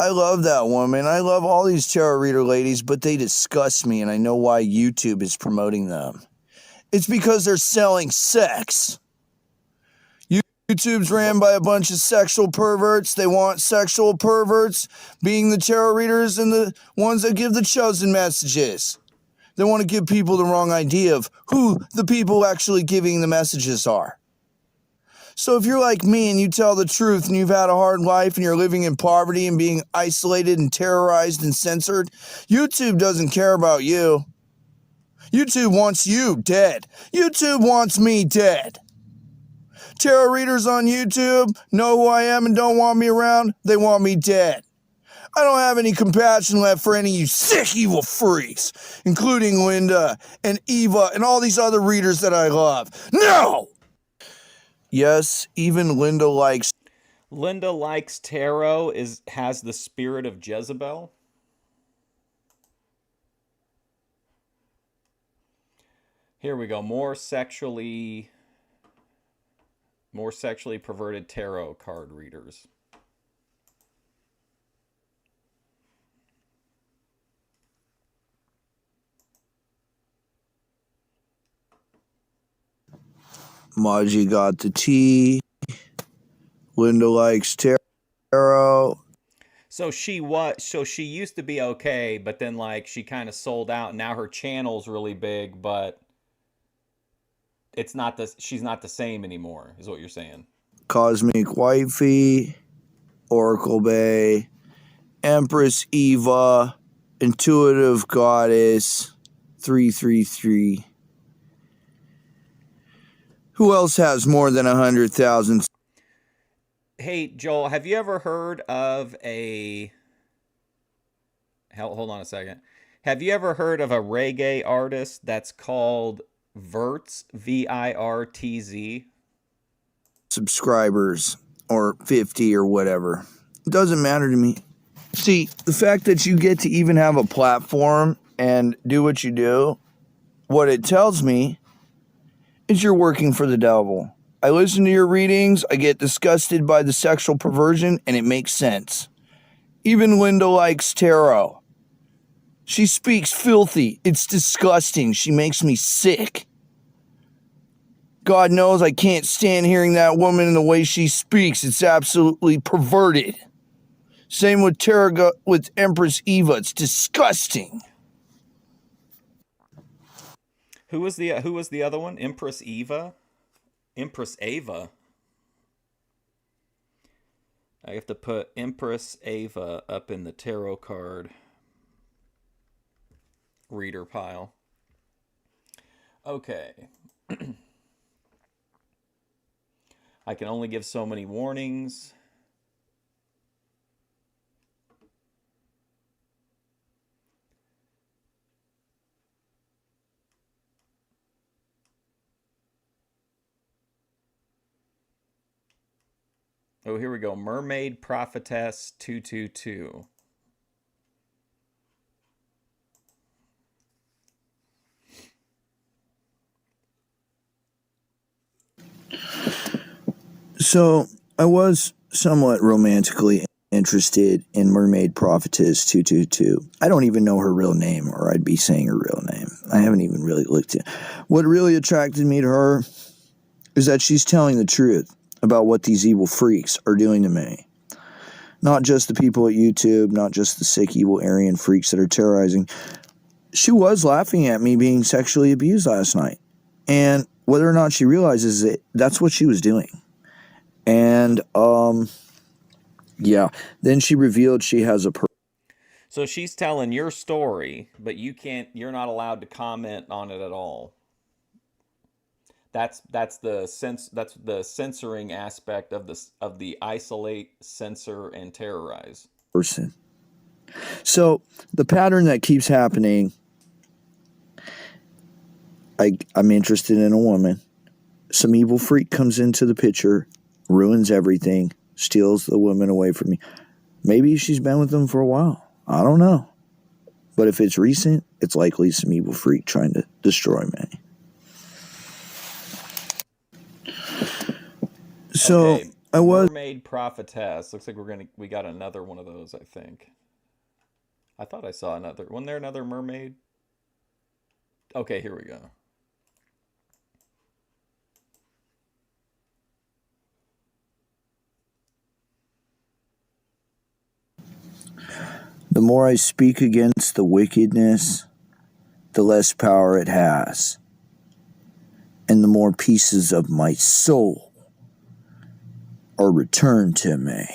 I love that woman. I love all these tarot reader ladies, but they disgust me, and I know why YouTube is promoting them. It's because they're selling sex. YouTube's ran by a bunch of sexual perverts. They want sexual perverts being the tarot readers and the ones that give the chosen messages. They want to give people the wrong idea of who the people actually giving the messages are. So if you're like me and you tell the truth and you've had a hard life and you're living in poverty and being isolated and terrorized and censored, YouTube doesn't care about you. YouTube wants you dead. YouTube wants me dead. Tarot readers on YouTube know who I am and don't want me around. They want me dead. I don't have any compassion left for any of you sick, evil freaks, including Linda and Eva and all these other readers that I love. No! Yes, even Linda Likes Tarot has the spirit of Jezebel. Here we go. More sexually perverted tarot card readers. Maji got the tea. Linda Likes Tarot. So she used to be okay, but then like she kind of sold out. Now her channel's really big, but she's not the same anymore, is what you're saying. Cosmic Wifey, Oracle Bay, Empress Eva, Intuitive Goddess, 333. Who else has more than 100,000? Hey, Joel, have you ever heard of hold on a second. Have you ever heard of a reggae artist that's called Virtz, Virtz? Subscribers, or 50 or whatever. It doesn't matter to me. See, the fact that you get to even have a platform and do what you do, what it tells me is you're working for the devil. I listen to your readings, I get disgusted by the sexual perversion, and it makes sense. Even Linda likes tarot. She speaks filthy. It's disgusting. She makes me sick. God knows I can't stand hearing that woman in the way she speaks. It's absolutely perverted. Same with with Empress Eva. It's disgusting. Who was the other one? Empress Eva? Empress Ava. I have to put Empress Ava up in the tarot card reader pile. Okay. I can only give so many warnings. Oh, here we go. Mermaid Prophetess 222. So I was somewhat romantically interested in Mermaid Prophetess 222. I don't even know her real name, or I'd be saying her real name. I haven't even really looked at. What really attracted me to her is that she's telling the truth about what these evil freaks are doing to me. Not just the people at YouTube, not just the sick, evil Aryan freaks that are terrorizing. She was laughing at me being sexually abused last night. And whether or not she realizes it, that's what she was doing. And, yeah. Then she revealed she has a So she's telling your story, but you're not allowed to comment on it at all. That's the censoring aspect of the isolate, censor, and terrorize person. So the pattern that keeps happening, I'm interested in a woman. Some evil freak comes into the picture, ruins everything, steals the woman away from me. Maybe she's been with them for a while. I don't know. But if it's recent, it's likely some evil freak trying to destroy me. So okay. I was Mermaid Prophetess. Looks like we got another one of those, I think. I thought I saw another. Wasn't there another mermaid? Okay, here we go. The more I speak against the wickedness, the less power it has, and the more pieces of my soul are returned to me.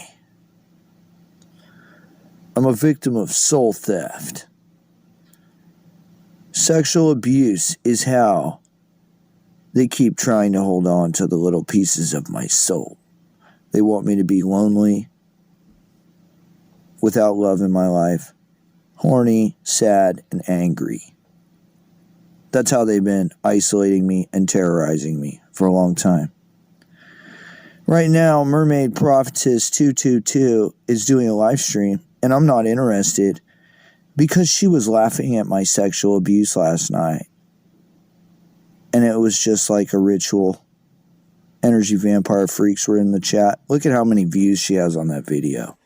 I'm a victim of soul theft. Sexual abuse is how they keep trying to hold on to the little pieces of my soul. They want me to be lonely, without love in my life, horny, sad, and angry. That's how they've been isolating me and terrorizing me for a long time. Right now, Mermaid Prophetess 222 is doing a live stream, and I'm not interested because she was laughing at my sexual abuse last night. And it was just like a ritual. Energy Vampire Freaks were in the chat. Look at how many views she has on that video.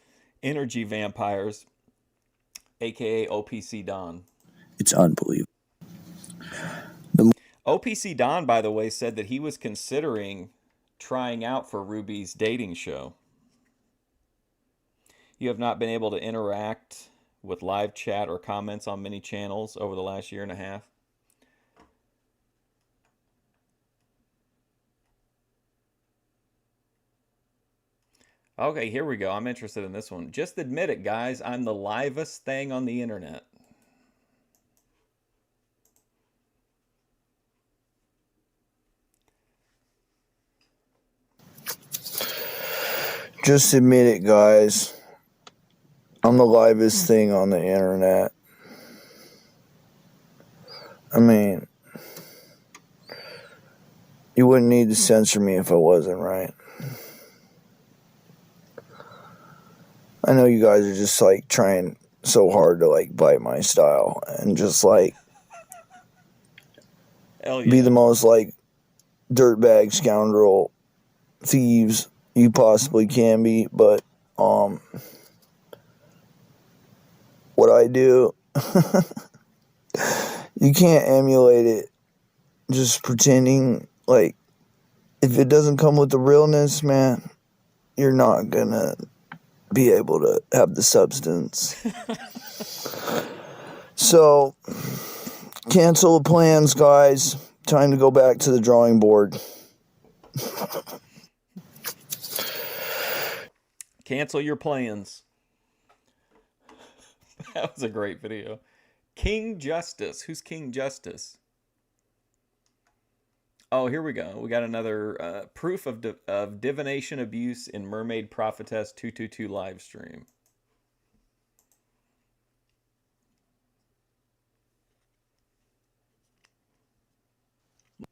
Energy Vampires, aka OPC Don. It's unbelievable. OPC Don, by the way, said that he was considering trying out for Ruby's dating show. You have not been able to interact with live chat or comments on many channels over the last year and a half. Okay, here we go. I'm interested in this one. Just admit it, guys. I'm the livest thing on the internet. Just admit it, guys. I'm the livest thing on the internet. I mean, you wouldn't need to censor me if I wasn't, right? I know you guys are just like trying so hard to like bite my style and just like be the most like dirtbag, scoundrel, thieves you possibly can be, but I do. You can't emulate it. Just pretending like if it doesn't come with the realness, man, you're not gonna be able to have the substance. So, cancel the plans, guys. Time to go back to the drawing board. Cancel your plans. That was a great video. King Justice. Who's King Justice? Oh, here we go. We got another proof of divination abuse in Mermaid Prophetess 222 live stream.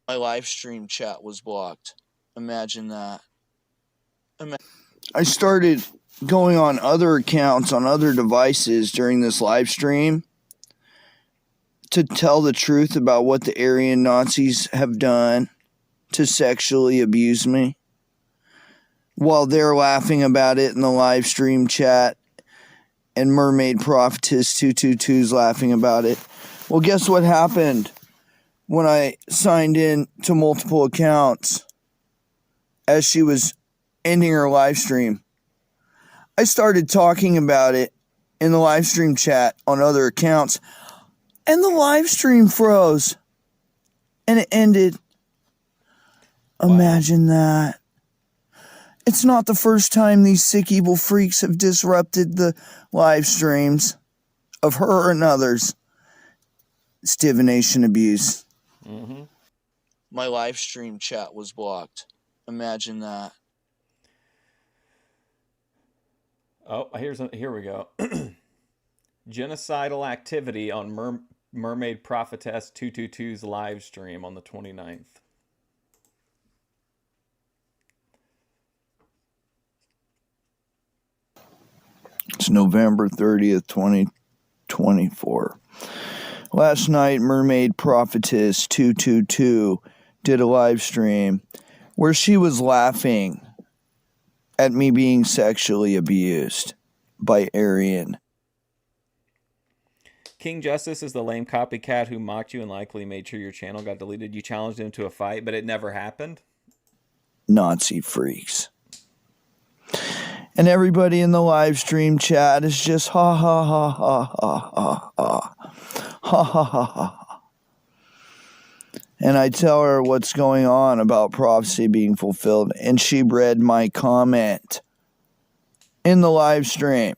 My live stream chat was blocked. Imagine that. I started going on other accounts on other devices during this live stream to tell the truth about what the Aryan Nazis have done to sexually abuse me, while they're laughing about it in the live stream chat and Mermaid Prophetess 222's laughing about it. Well, guess what happened when I signed in to multiple accounts as she was ending her live stream? I started talking about it in the live stream chat on other accounts, and the live stream froze, and it ended. Imagine that. It's not the first time these sick, evil freaks have disrupted the live streams of her and others. It's divination abuse. Mm-hmm. My live stream chat was blocked. Imagine that. Oh, here we go. Genocidal activity on Mermaid Prophetess 222's live stream on the 29th. It's November 30th, 2024. Last night, Mermaid Prophetess 222 did a live stream where she was laughing at me being sexually abused by Aryan. King Justice is the lame copycat who mocked you and likely made sure your channel got deleted. You challenged him to a fight, but it never happened. Nazi freaks. And everybody in the live stream chat is just ha ha ha ha ha ha ha ha ha ha ha. And I tell her what's going on about prophecy being fulfilled, and she read my comment in the live stream.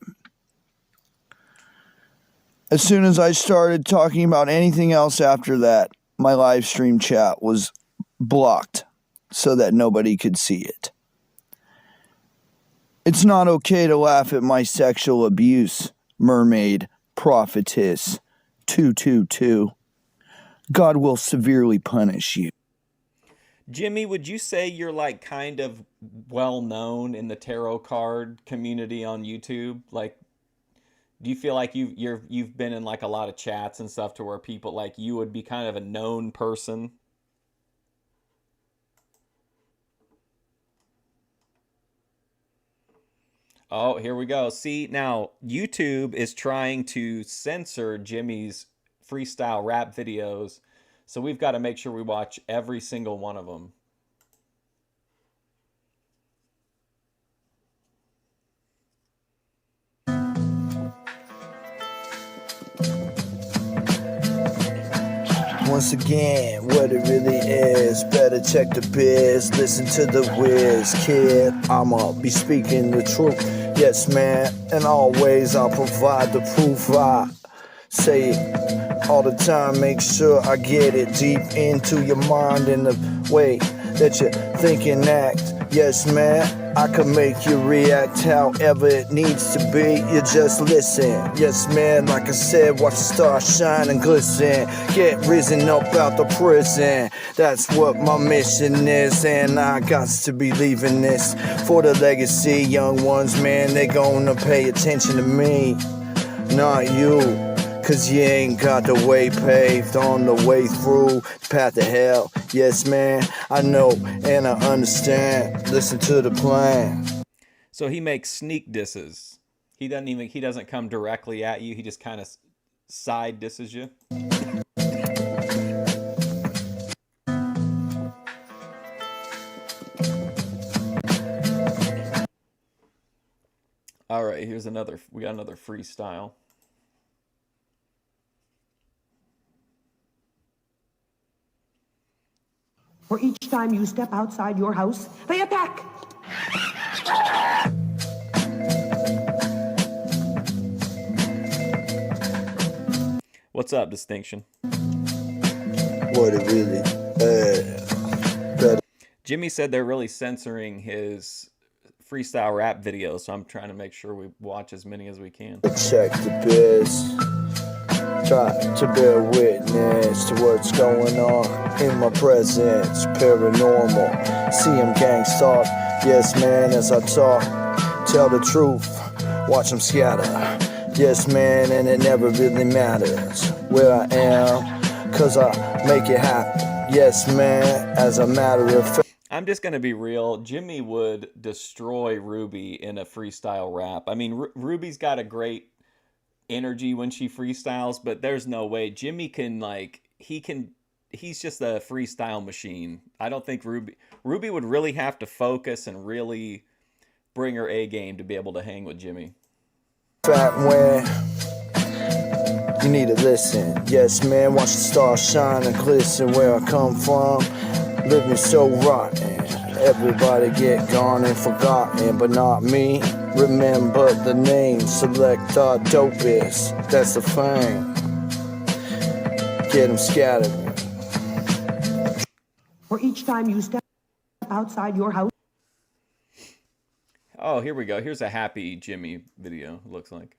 As soon as I started talking about anything else after that, my live stream chat was blocked so that nobody could see it. It's not okay to laugh at my sexual abuse, Mermaid Prophetess 222. God will severely punish you. Jimmy, would you say you're like kind of well known in the tarot card community on YouTube? Like, do you feel like you've been in like a lot of chats and stuff to where people like you would be kind of a known person? Oh, here we go. See, now YouTube is trying to censor Jimmy's freestyle rap videos, so we've got to make sure we watch every single one of them. Once again, what it really is, better check the biz, listen to the whiz, kid. I'ma be speaking the truth, yes man, and always I'll provide the proof. I say it all the time, make sure I get it deep into your mind in the way that you think and act. Yes man, I can make you react however it needs to be, you just listen. Yes man, like I said, watch the stars shine and glisten, get risen up out the prison. That's what my mission is, and I got to be leaving this for the legacy. Young ones, man, they gonna pay attention to me, not you, cause you ain't got the way paved on the way through the path to hell. Yes man, I know and I understand, listen to the plan. So he makes sneak disses. He doesn't come directly at you. He just kind of side disses you. All right, we got another freestyle. For each time you step outside your house, they attack. What's up, Distinction? What it really, better. Jimmy said they're really censoring his freestyle rap videos, so I'm trying to make sure we watch as many as we can. Check the biz. Try to bear witness to what's going on in my presence. Paranormal, CM gang stalk. Yes, man, as I talk, tell the truth. Watch them scatter. Yes, man, and it never really matters where I am, cause I make it happen. Yes, man, as a matter of fact. I'm just going to be real. Jimmy would destroy Ruby in a freestyle rap. I mean, Ruby's got a great energy when she freestyles, but there's no way Jimmy can, like, he's just a freestyle machine. I don't think Ruby would really have to focus and really bring her A game to be able to hang with Jimmy. Fat when you need to listen. Yes, man, watch the stars shine and glisten where I come from. Living so rotten. Everybody get gone and forgotten, but not me. Remember the name, select our dopest. That's the thing. Get them scattered. For each time you step outside your house. Oh, here we go. Here's a happy Jimmy video, it looks like.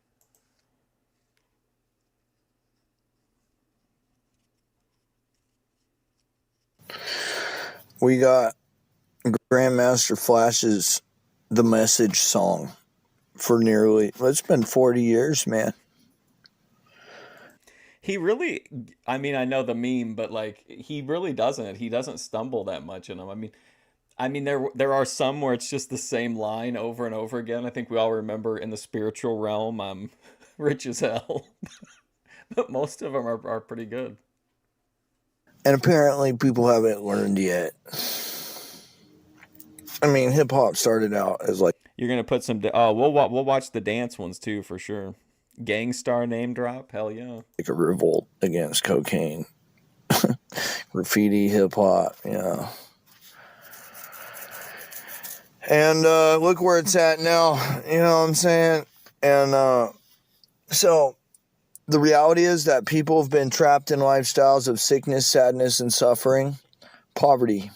We got Grandmaster Flash's The Message song for it's been 40 years, man. He really, I mean, I know the meme, but like, he really doesn't. He doesn't stumble that much in them. I mean, there are some where it's just the same line over and over again. I think we all remember in the spiritual realm, I'm rich as hell. But most of them are pretty good. And apparently people haven't learned yet. I mean, hip hop started out as like... You're going to put some... we'll watch the dance ones too, for sure. Gangstar name drop? Hell yeah. Like a revolt against cocaine. Graffiti, hip hop, yeah. And look where it's at now. You know what I'm saying? And so... The reality is that people have been trapped in lifestyles of sickness, sadness, and suffering, poverty,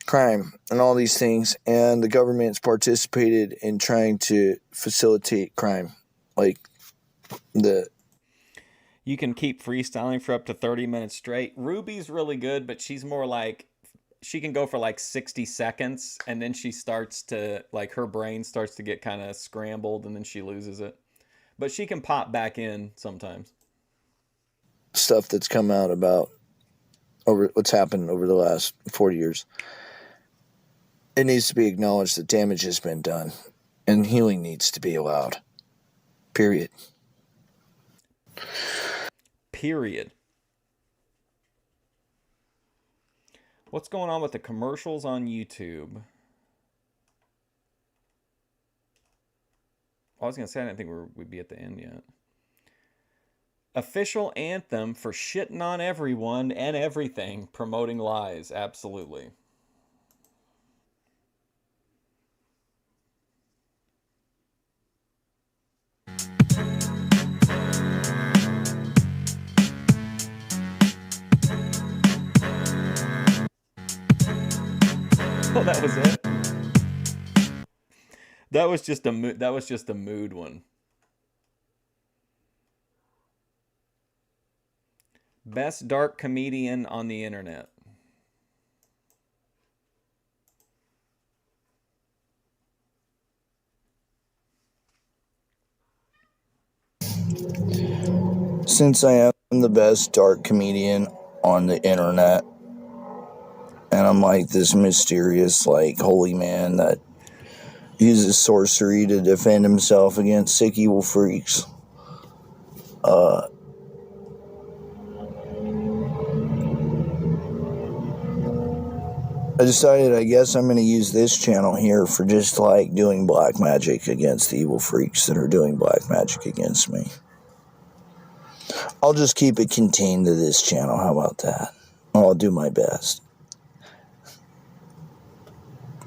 crime, and all these things. And the government's participated in trying to facilitate crime. You can keep freestyling for up to 30 minutes straight. Ruby's really good, but she's more like, she can go for like 60 seconds, and then she starts to, like, her brain starts to get kind of scrambled, and then she loses it. But she can pop back in sometimes. Stuff that's come out about what's happened over the last 40 years. It needs to be acknowledged that damage has been done. And healing needs to be allowed. Period. Period. What's going on with the commercials on YouTube? I was going to say, I didn't think we'd be at the end yet. Official anthem for shitting on everyone and everything, promoting lies. Absolutely. Oh, that was it? That was just a mood one. Best dark comedian on the internet. Since I am the best dark comedian on the internet, and I'm like this mysterious, like, holy man that uses sorcery to defend himself against sick evil freaks. I decided, I guess I'm going to use this channel here for just like doing black magic against the evil freaks that are doing black magic against me. I'll just keep it contained to this channel. How about that? I'll do my best.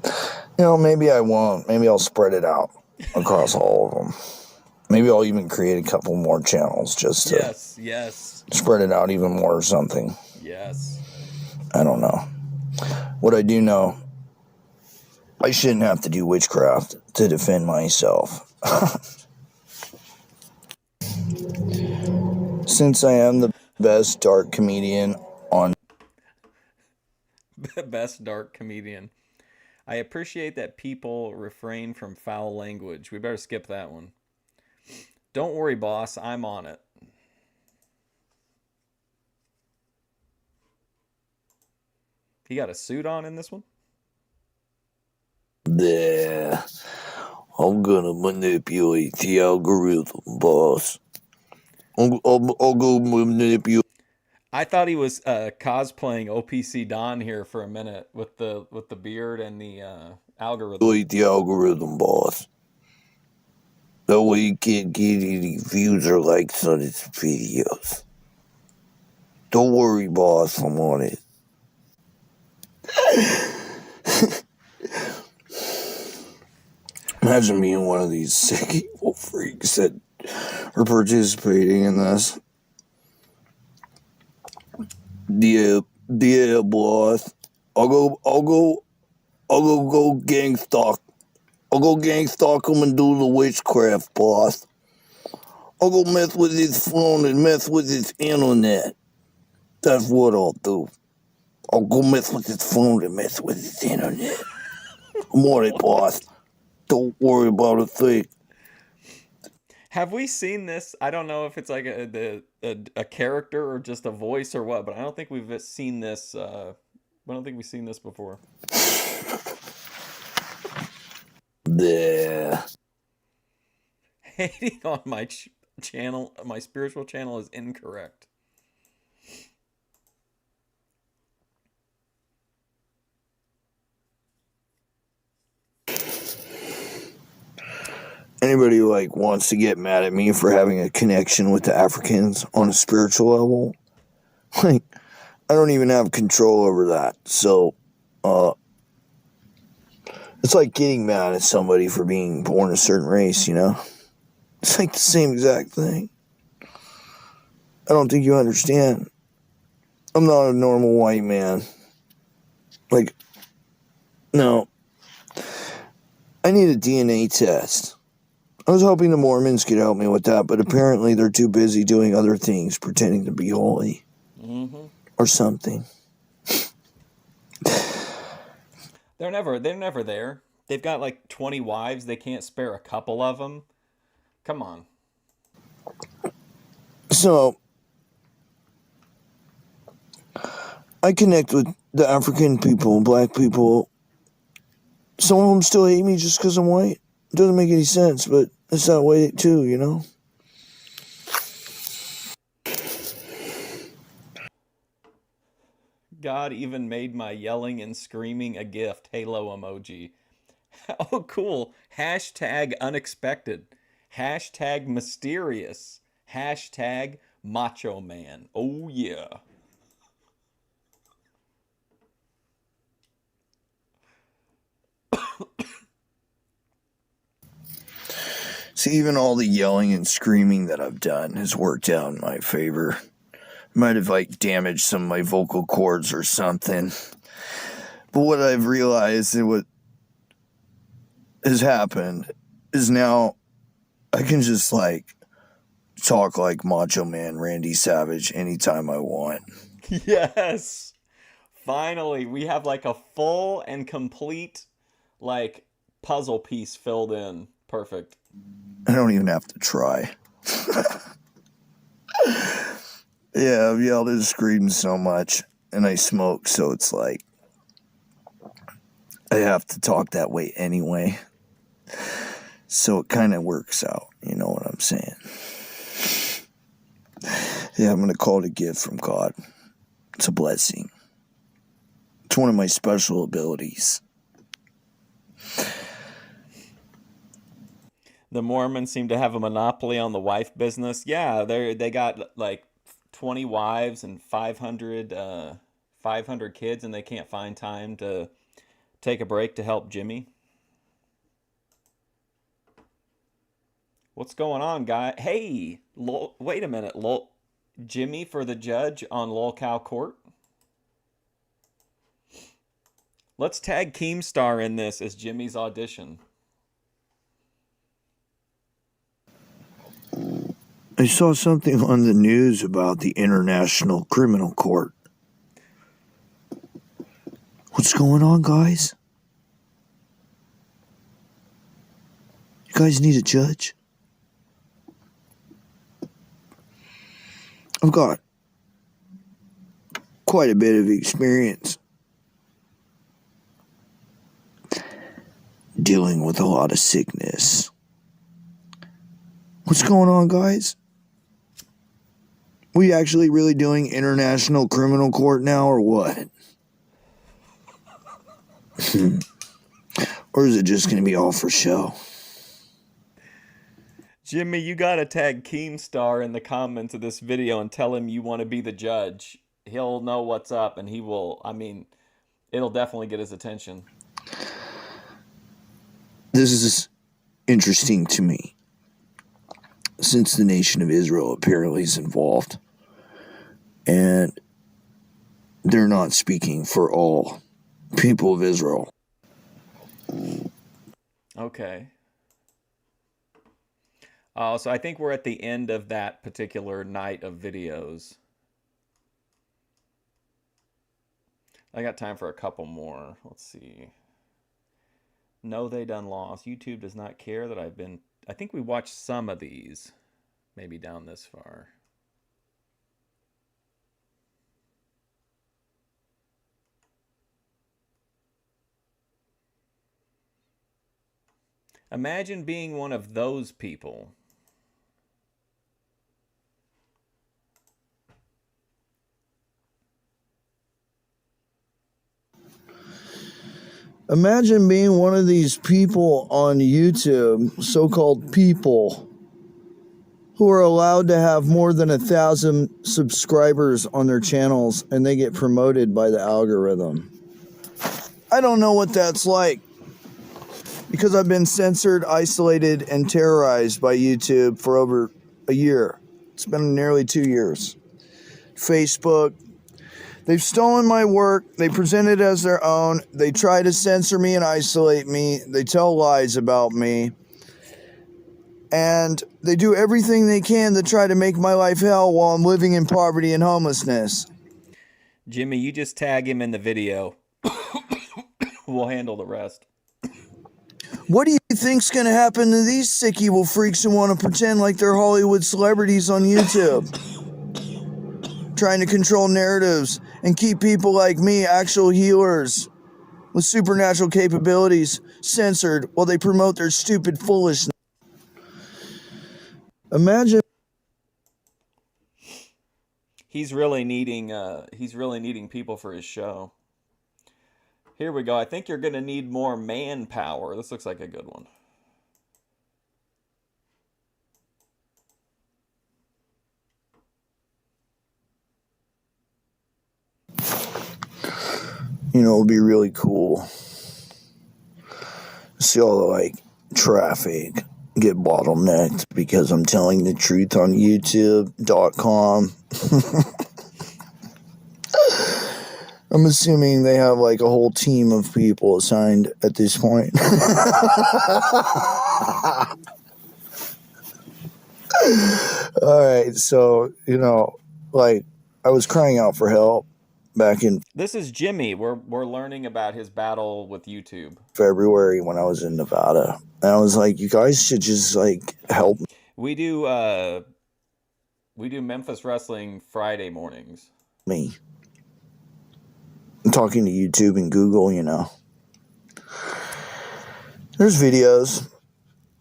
You know, maybe I won't. Maybe I'll spread it out across all of them. Maybe I'll even create a couple more channels just to Yes. spread it out even more or something. Yes. I don't know. What I do know, I shouldn't have to do witchcraft to defend myself. Since I am the best dark comedian on... Best dark comedian. I appreciate that people refrain from foul language. We better skip that one. Don't worry, boss. I'm on it. He got a suit on in this one? Yeah, I'm gonna manipulate the algorithm, boss. I'll go manipulate. I thought he was cosplaying OPC Don here for a minute with the beard and the algorithm. The algorithm, boss. That way you can't get any views or likes on his videos. Don't worry, boss. I'm on it. Imagine being one of these sick evil freaks that are participating in this. Yeah, boss. I'll go gang stalk. I'll go gang stalk him and do the witchcraft, boss. I'll go mess with his phone and mess with his internet. That's what I'll do. I'll go mess with his phone and mess with his internet. I'm on it, boss. Don't worry about a thing. Have we seen this? I don't know if it's like a character or just a voice or what, but I don't think we've seen this. I don't think we've seen this before. There. Hating on my channel, my spiritual channel, is incorrect. Anybody who wants to get mad at me for having a connection with the Africans on a spiritual level, I don't even have control over that. So, it's like getting mad at somebody for being born a certain race, you know? It's like the same exact thing. I don't think you understand. I'm not a normal white man. No. I need a DNA test. I was hoping the Mormons could help me with that, but apparently they're too busy doing other things, pretending to be holy. Mm-hmm. Or something. They're never there. They've got like 20 wives. They can't spare a couple of them. Come on. So, I connect with the African people, black people. Some of them still hate me just because I'm white. It doesn't make any sense, but it's that way too, you know? God even made my yelling and screaming a gift. Halo emoji. Oh, cool. Hashtag unexpected. Hashtag mysterious. Hashtag macho man. Oh, yeah. See, even all the yelling and screaming that I've done has worked out in my favor. Might have, damaged some of my vocal cords or something. But what I've realized and what has happened is now I can just, talk like Macho Man Randy Savage anytime I want. Yes. Finally, we have, a full and complete, puzzle piece filled in. Perfect. I don't even have to try. Yeah, I've yelled and screamed so much, and I smoke, so it's I have to talk that way anyway. So it kind of works out, you know what I'm saying? Yeah, I'm going to call it a gift from God. It's a blessing. It's one of my special abilities. The Mormons seem to have a monopoly on the wife business. Yeah, they got like 20 wives and 500 kids, and they can't find time to take a break to help Jimmy. What's going on, guy? Hey, wait a minute. Jimmy for the judge on Lolcow Court? Let's tag Keemstar in this as Jimmy's audition. I saw something on the news about the International Criminal Court. What's going on, guys? You guys need a judge? I've got quite a bit of experience dealing with a lot of sickness. What's going on, guys? We actually really doing International Criminal Court now, or what? Or is it just going to be all for show? Jimmy, you gotta tag Keemstar in the comments of this video and tell him you want to be the judge. He'll know what's up, and he will, it'll definitely get his attention. This is interesting to me, since the nation of Israel apparently is involved, and they're not speaking for all people of Israel. Okay. So I think we're at the end of that particular night of videos. I got time for a couple more. Let's see. No, they done lost. YouTube does not care that I think we watched some of these. Maybe down this far. Imagine being one of those people. Imagine being one of these people on YouTube, so-called people, who are allowed to have more than 1,000 subscribers on their channels, and they get promoted by the algorithm. I don't know what that's like, because I've been censored, isolated, and terrorized by YouTube for over a year. It's been nearly 2 years. Facebook. They've stolen my work. They present it as their own. They try to censor me and isolate me. They tell lies about me. And they do everything they can to try to make my life hell while I'm living in poverty and homelessness. Jimmy, you just tag him in the video. We'll handle the rest. What do you think's going to happen to these sick evil freaks who want to pretend like they're Hollywood celebrities on YouTube? Trying to control narratives and keep people like me, actual healers with supernatural capabilities, censored while they promote their stupid foolishness. Imagine. He's really needing people for his show. Here we go. I think you're going to need more manpower. This looks like a good one. You know, it would be really cool. See all the, traffic get bottlenecked because I'm telling the truth on YouTube.com. I'm assuming they have, a whole team of people assigned at this point. Alright, so, I was crying out for help back in This is Jimmy. We're learning about his battle with YouTube. February when I was in Nevada. And I was like, you guys should just help We do Memphis Wrestling Friday mornings. me. I'm talking to YouTube and Google, There's videos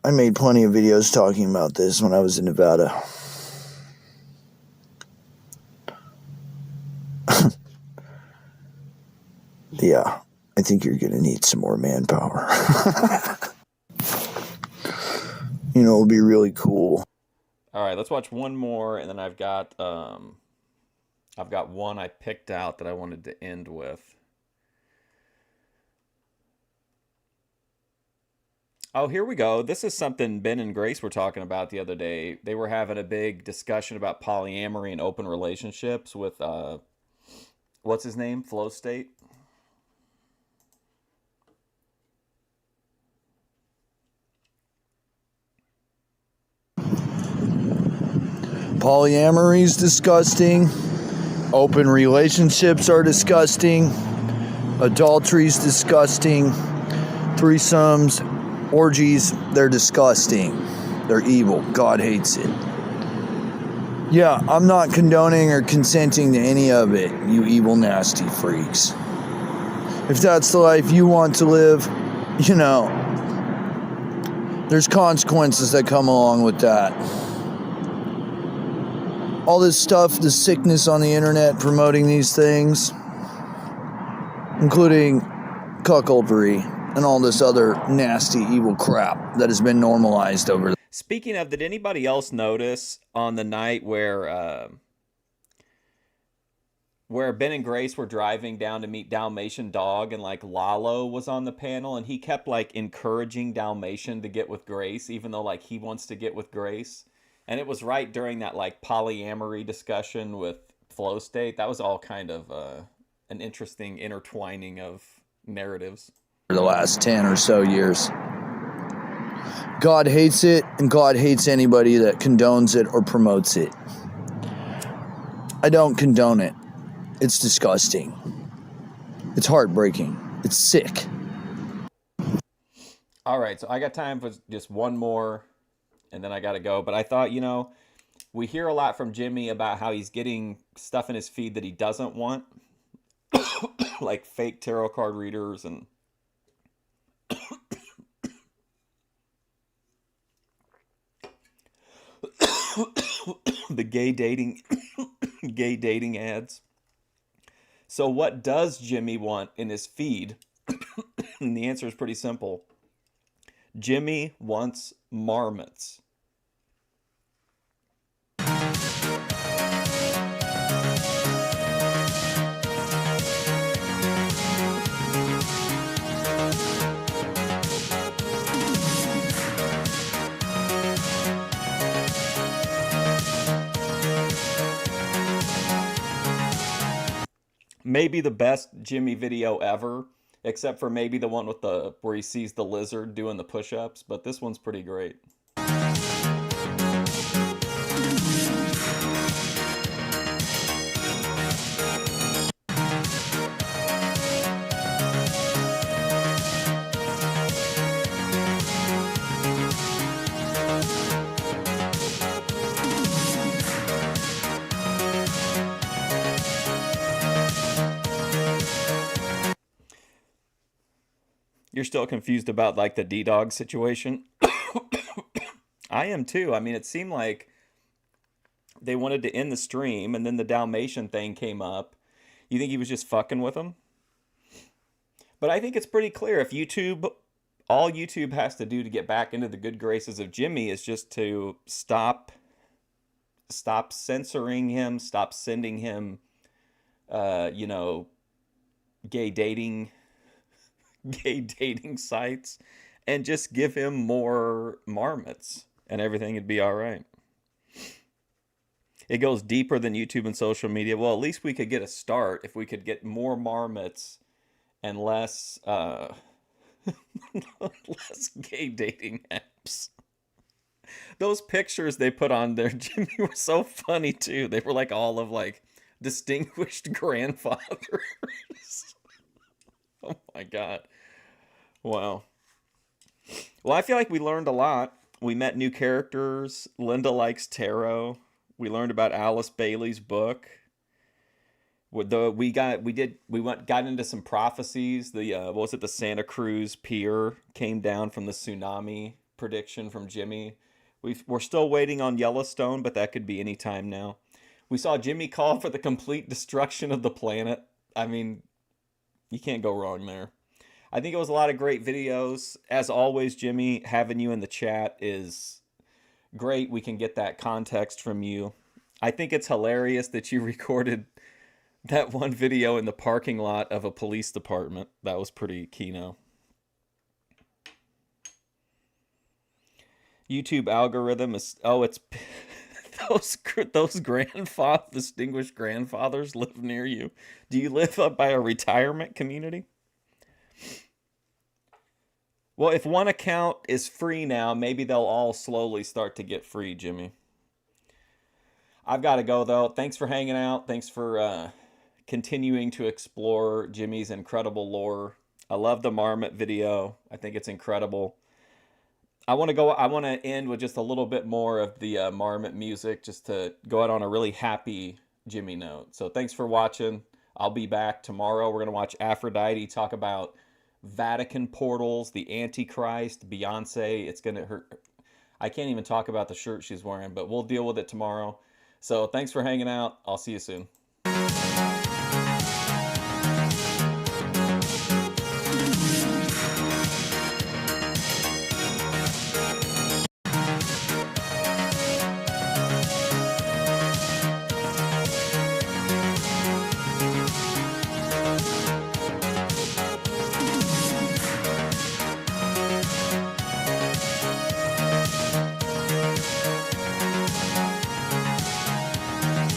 I made plenty of videos talking about this when I was in Nevada. Yeah, I think you're going to need some more manpower. You know, it'll be really cool. All right, let's watch one more, and then I've got one I picked out that I wanted to end with. Oh, here we go. This is something Ben and Grace were talking about the other day. They were having a big discussion about polyamory and open relationships with what's his name? Flow State. Polyamory is disgusting. Open relationships are disgusting. Adultery is disgusting. Threesomes, orgies, they're disgusting. They're evil. God hates it. Yeah, I'm not condoning or consenting to any of it, you evil, nasty freaks. If that's the life you want to live, you know, there's consequences that come along with that. All this stuff, the sickness on the internet promoting these things, including cuckoldry and all this other nasty, evil crap that has been normalized over the... Speaking of, did anybody else notice on the night where Ben and Grace were driving down to meet Dalmatian Dog, and like Lalo was on the panel, and he kept like encouraging Dalmatian to get with Grace, even though like he wants to get with Grace? And it was right during that like polyamory discussion with Flow State. That was all kind of an interesting intertwining of narratives. For the last 10 or so years. God hates it, and God hates anybody that condones it or promotes it. I don't condone it. It's disgusting. It's heartbreaking. It's sick. All right, so I got time for just one more, and then I got to go. But I thought, you know, we hear a lot from Jimmy about how he's getting stuff in his feed that he doesn't want, like fake tarot card readers and the gay dating ads. So what does Jimmy want in his feed? And the answer is pretty simple. Jimmy wants marmots. Maybe the best Jimmy video ever, except for maybe the one with the where he sees the lizard doing the push-ups, but this one's pretty great. You're still confused about like the D-Dog situation? I am too. I mean, it seemed like they wanted to end the stream, and then the Dalmatian thing came up. You think he was just fucking with them? But I think it's pretty clear if all YouTube has to do to get back into the good graces of Jimmy is just to stop censoring him, stop sending him, gay dating sites, and just give him more marmots, and everything would be all right. It goes deeper than YouTube and social media. Well, at least we could get a start if we could get more marmots and less less gay dating apps. Those pictures they put on there, Jimmy, were so funny too. They were like all of like distinguished grandfathers. Oh my God. Wow. Well, I feel like we learned a lot. We met new characters. Linda likes tarot. We learned about Alice Bailey's book. We got into some prophecies. The Santa Cruz pier came down from the tsunami prediction from Jimmy. We're still waiting on Yellowstone, but that could be any time now. We saw Jimmy call for the complete destruction of the planet. I mean, you can't go wrong there. I think it was a lot of great videos. As always, Jimmy, having you in the chat is great. We can get that context from you. I think it's hilarious that you recorded that one video in the parking lot of a police department. That was pretty keynote. YouTube algorithm is, oh, it's those distinguished grandfathers live near you. Do you live up by a retirement community? Well, if one account is free now, maybe they'll all slowly start to get free, Jimmy. I've got to go, though. Thanks for hanging out. Thanks for continuing to explore Jimmy's incredible lore. I love the Marmot video. I think it's incredible. I want to end with just a little bit more of the Marmot music, just to go out on a really happy Jimmy note. So thanks for watching. I'll be back tomorrow. We're going to watch Aphrodite, talk about Vatican portals, the Antichrist, Beyonce. It's going to hurt. I can't even talk about the shirt she's wearing, but we'll deal with it tomorrow. So thanks for hanging out. I'll see you soon.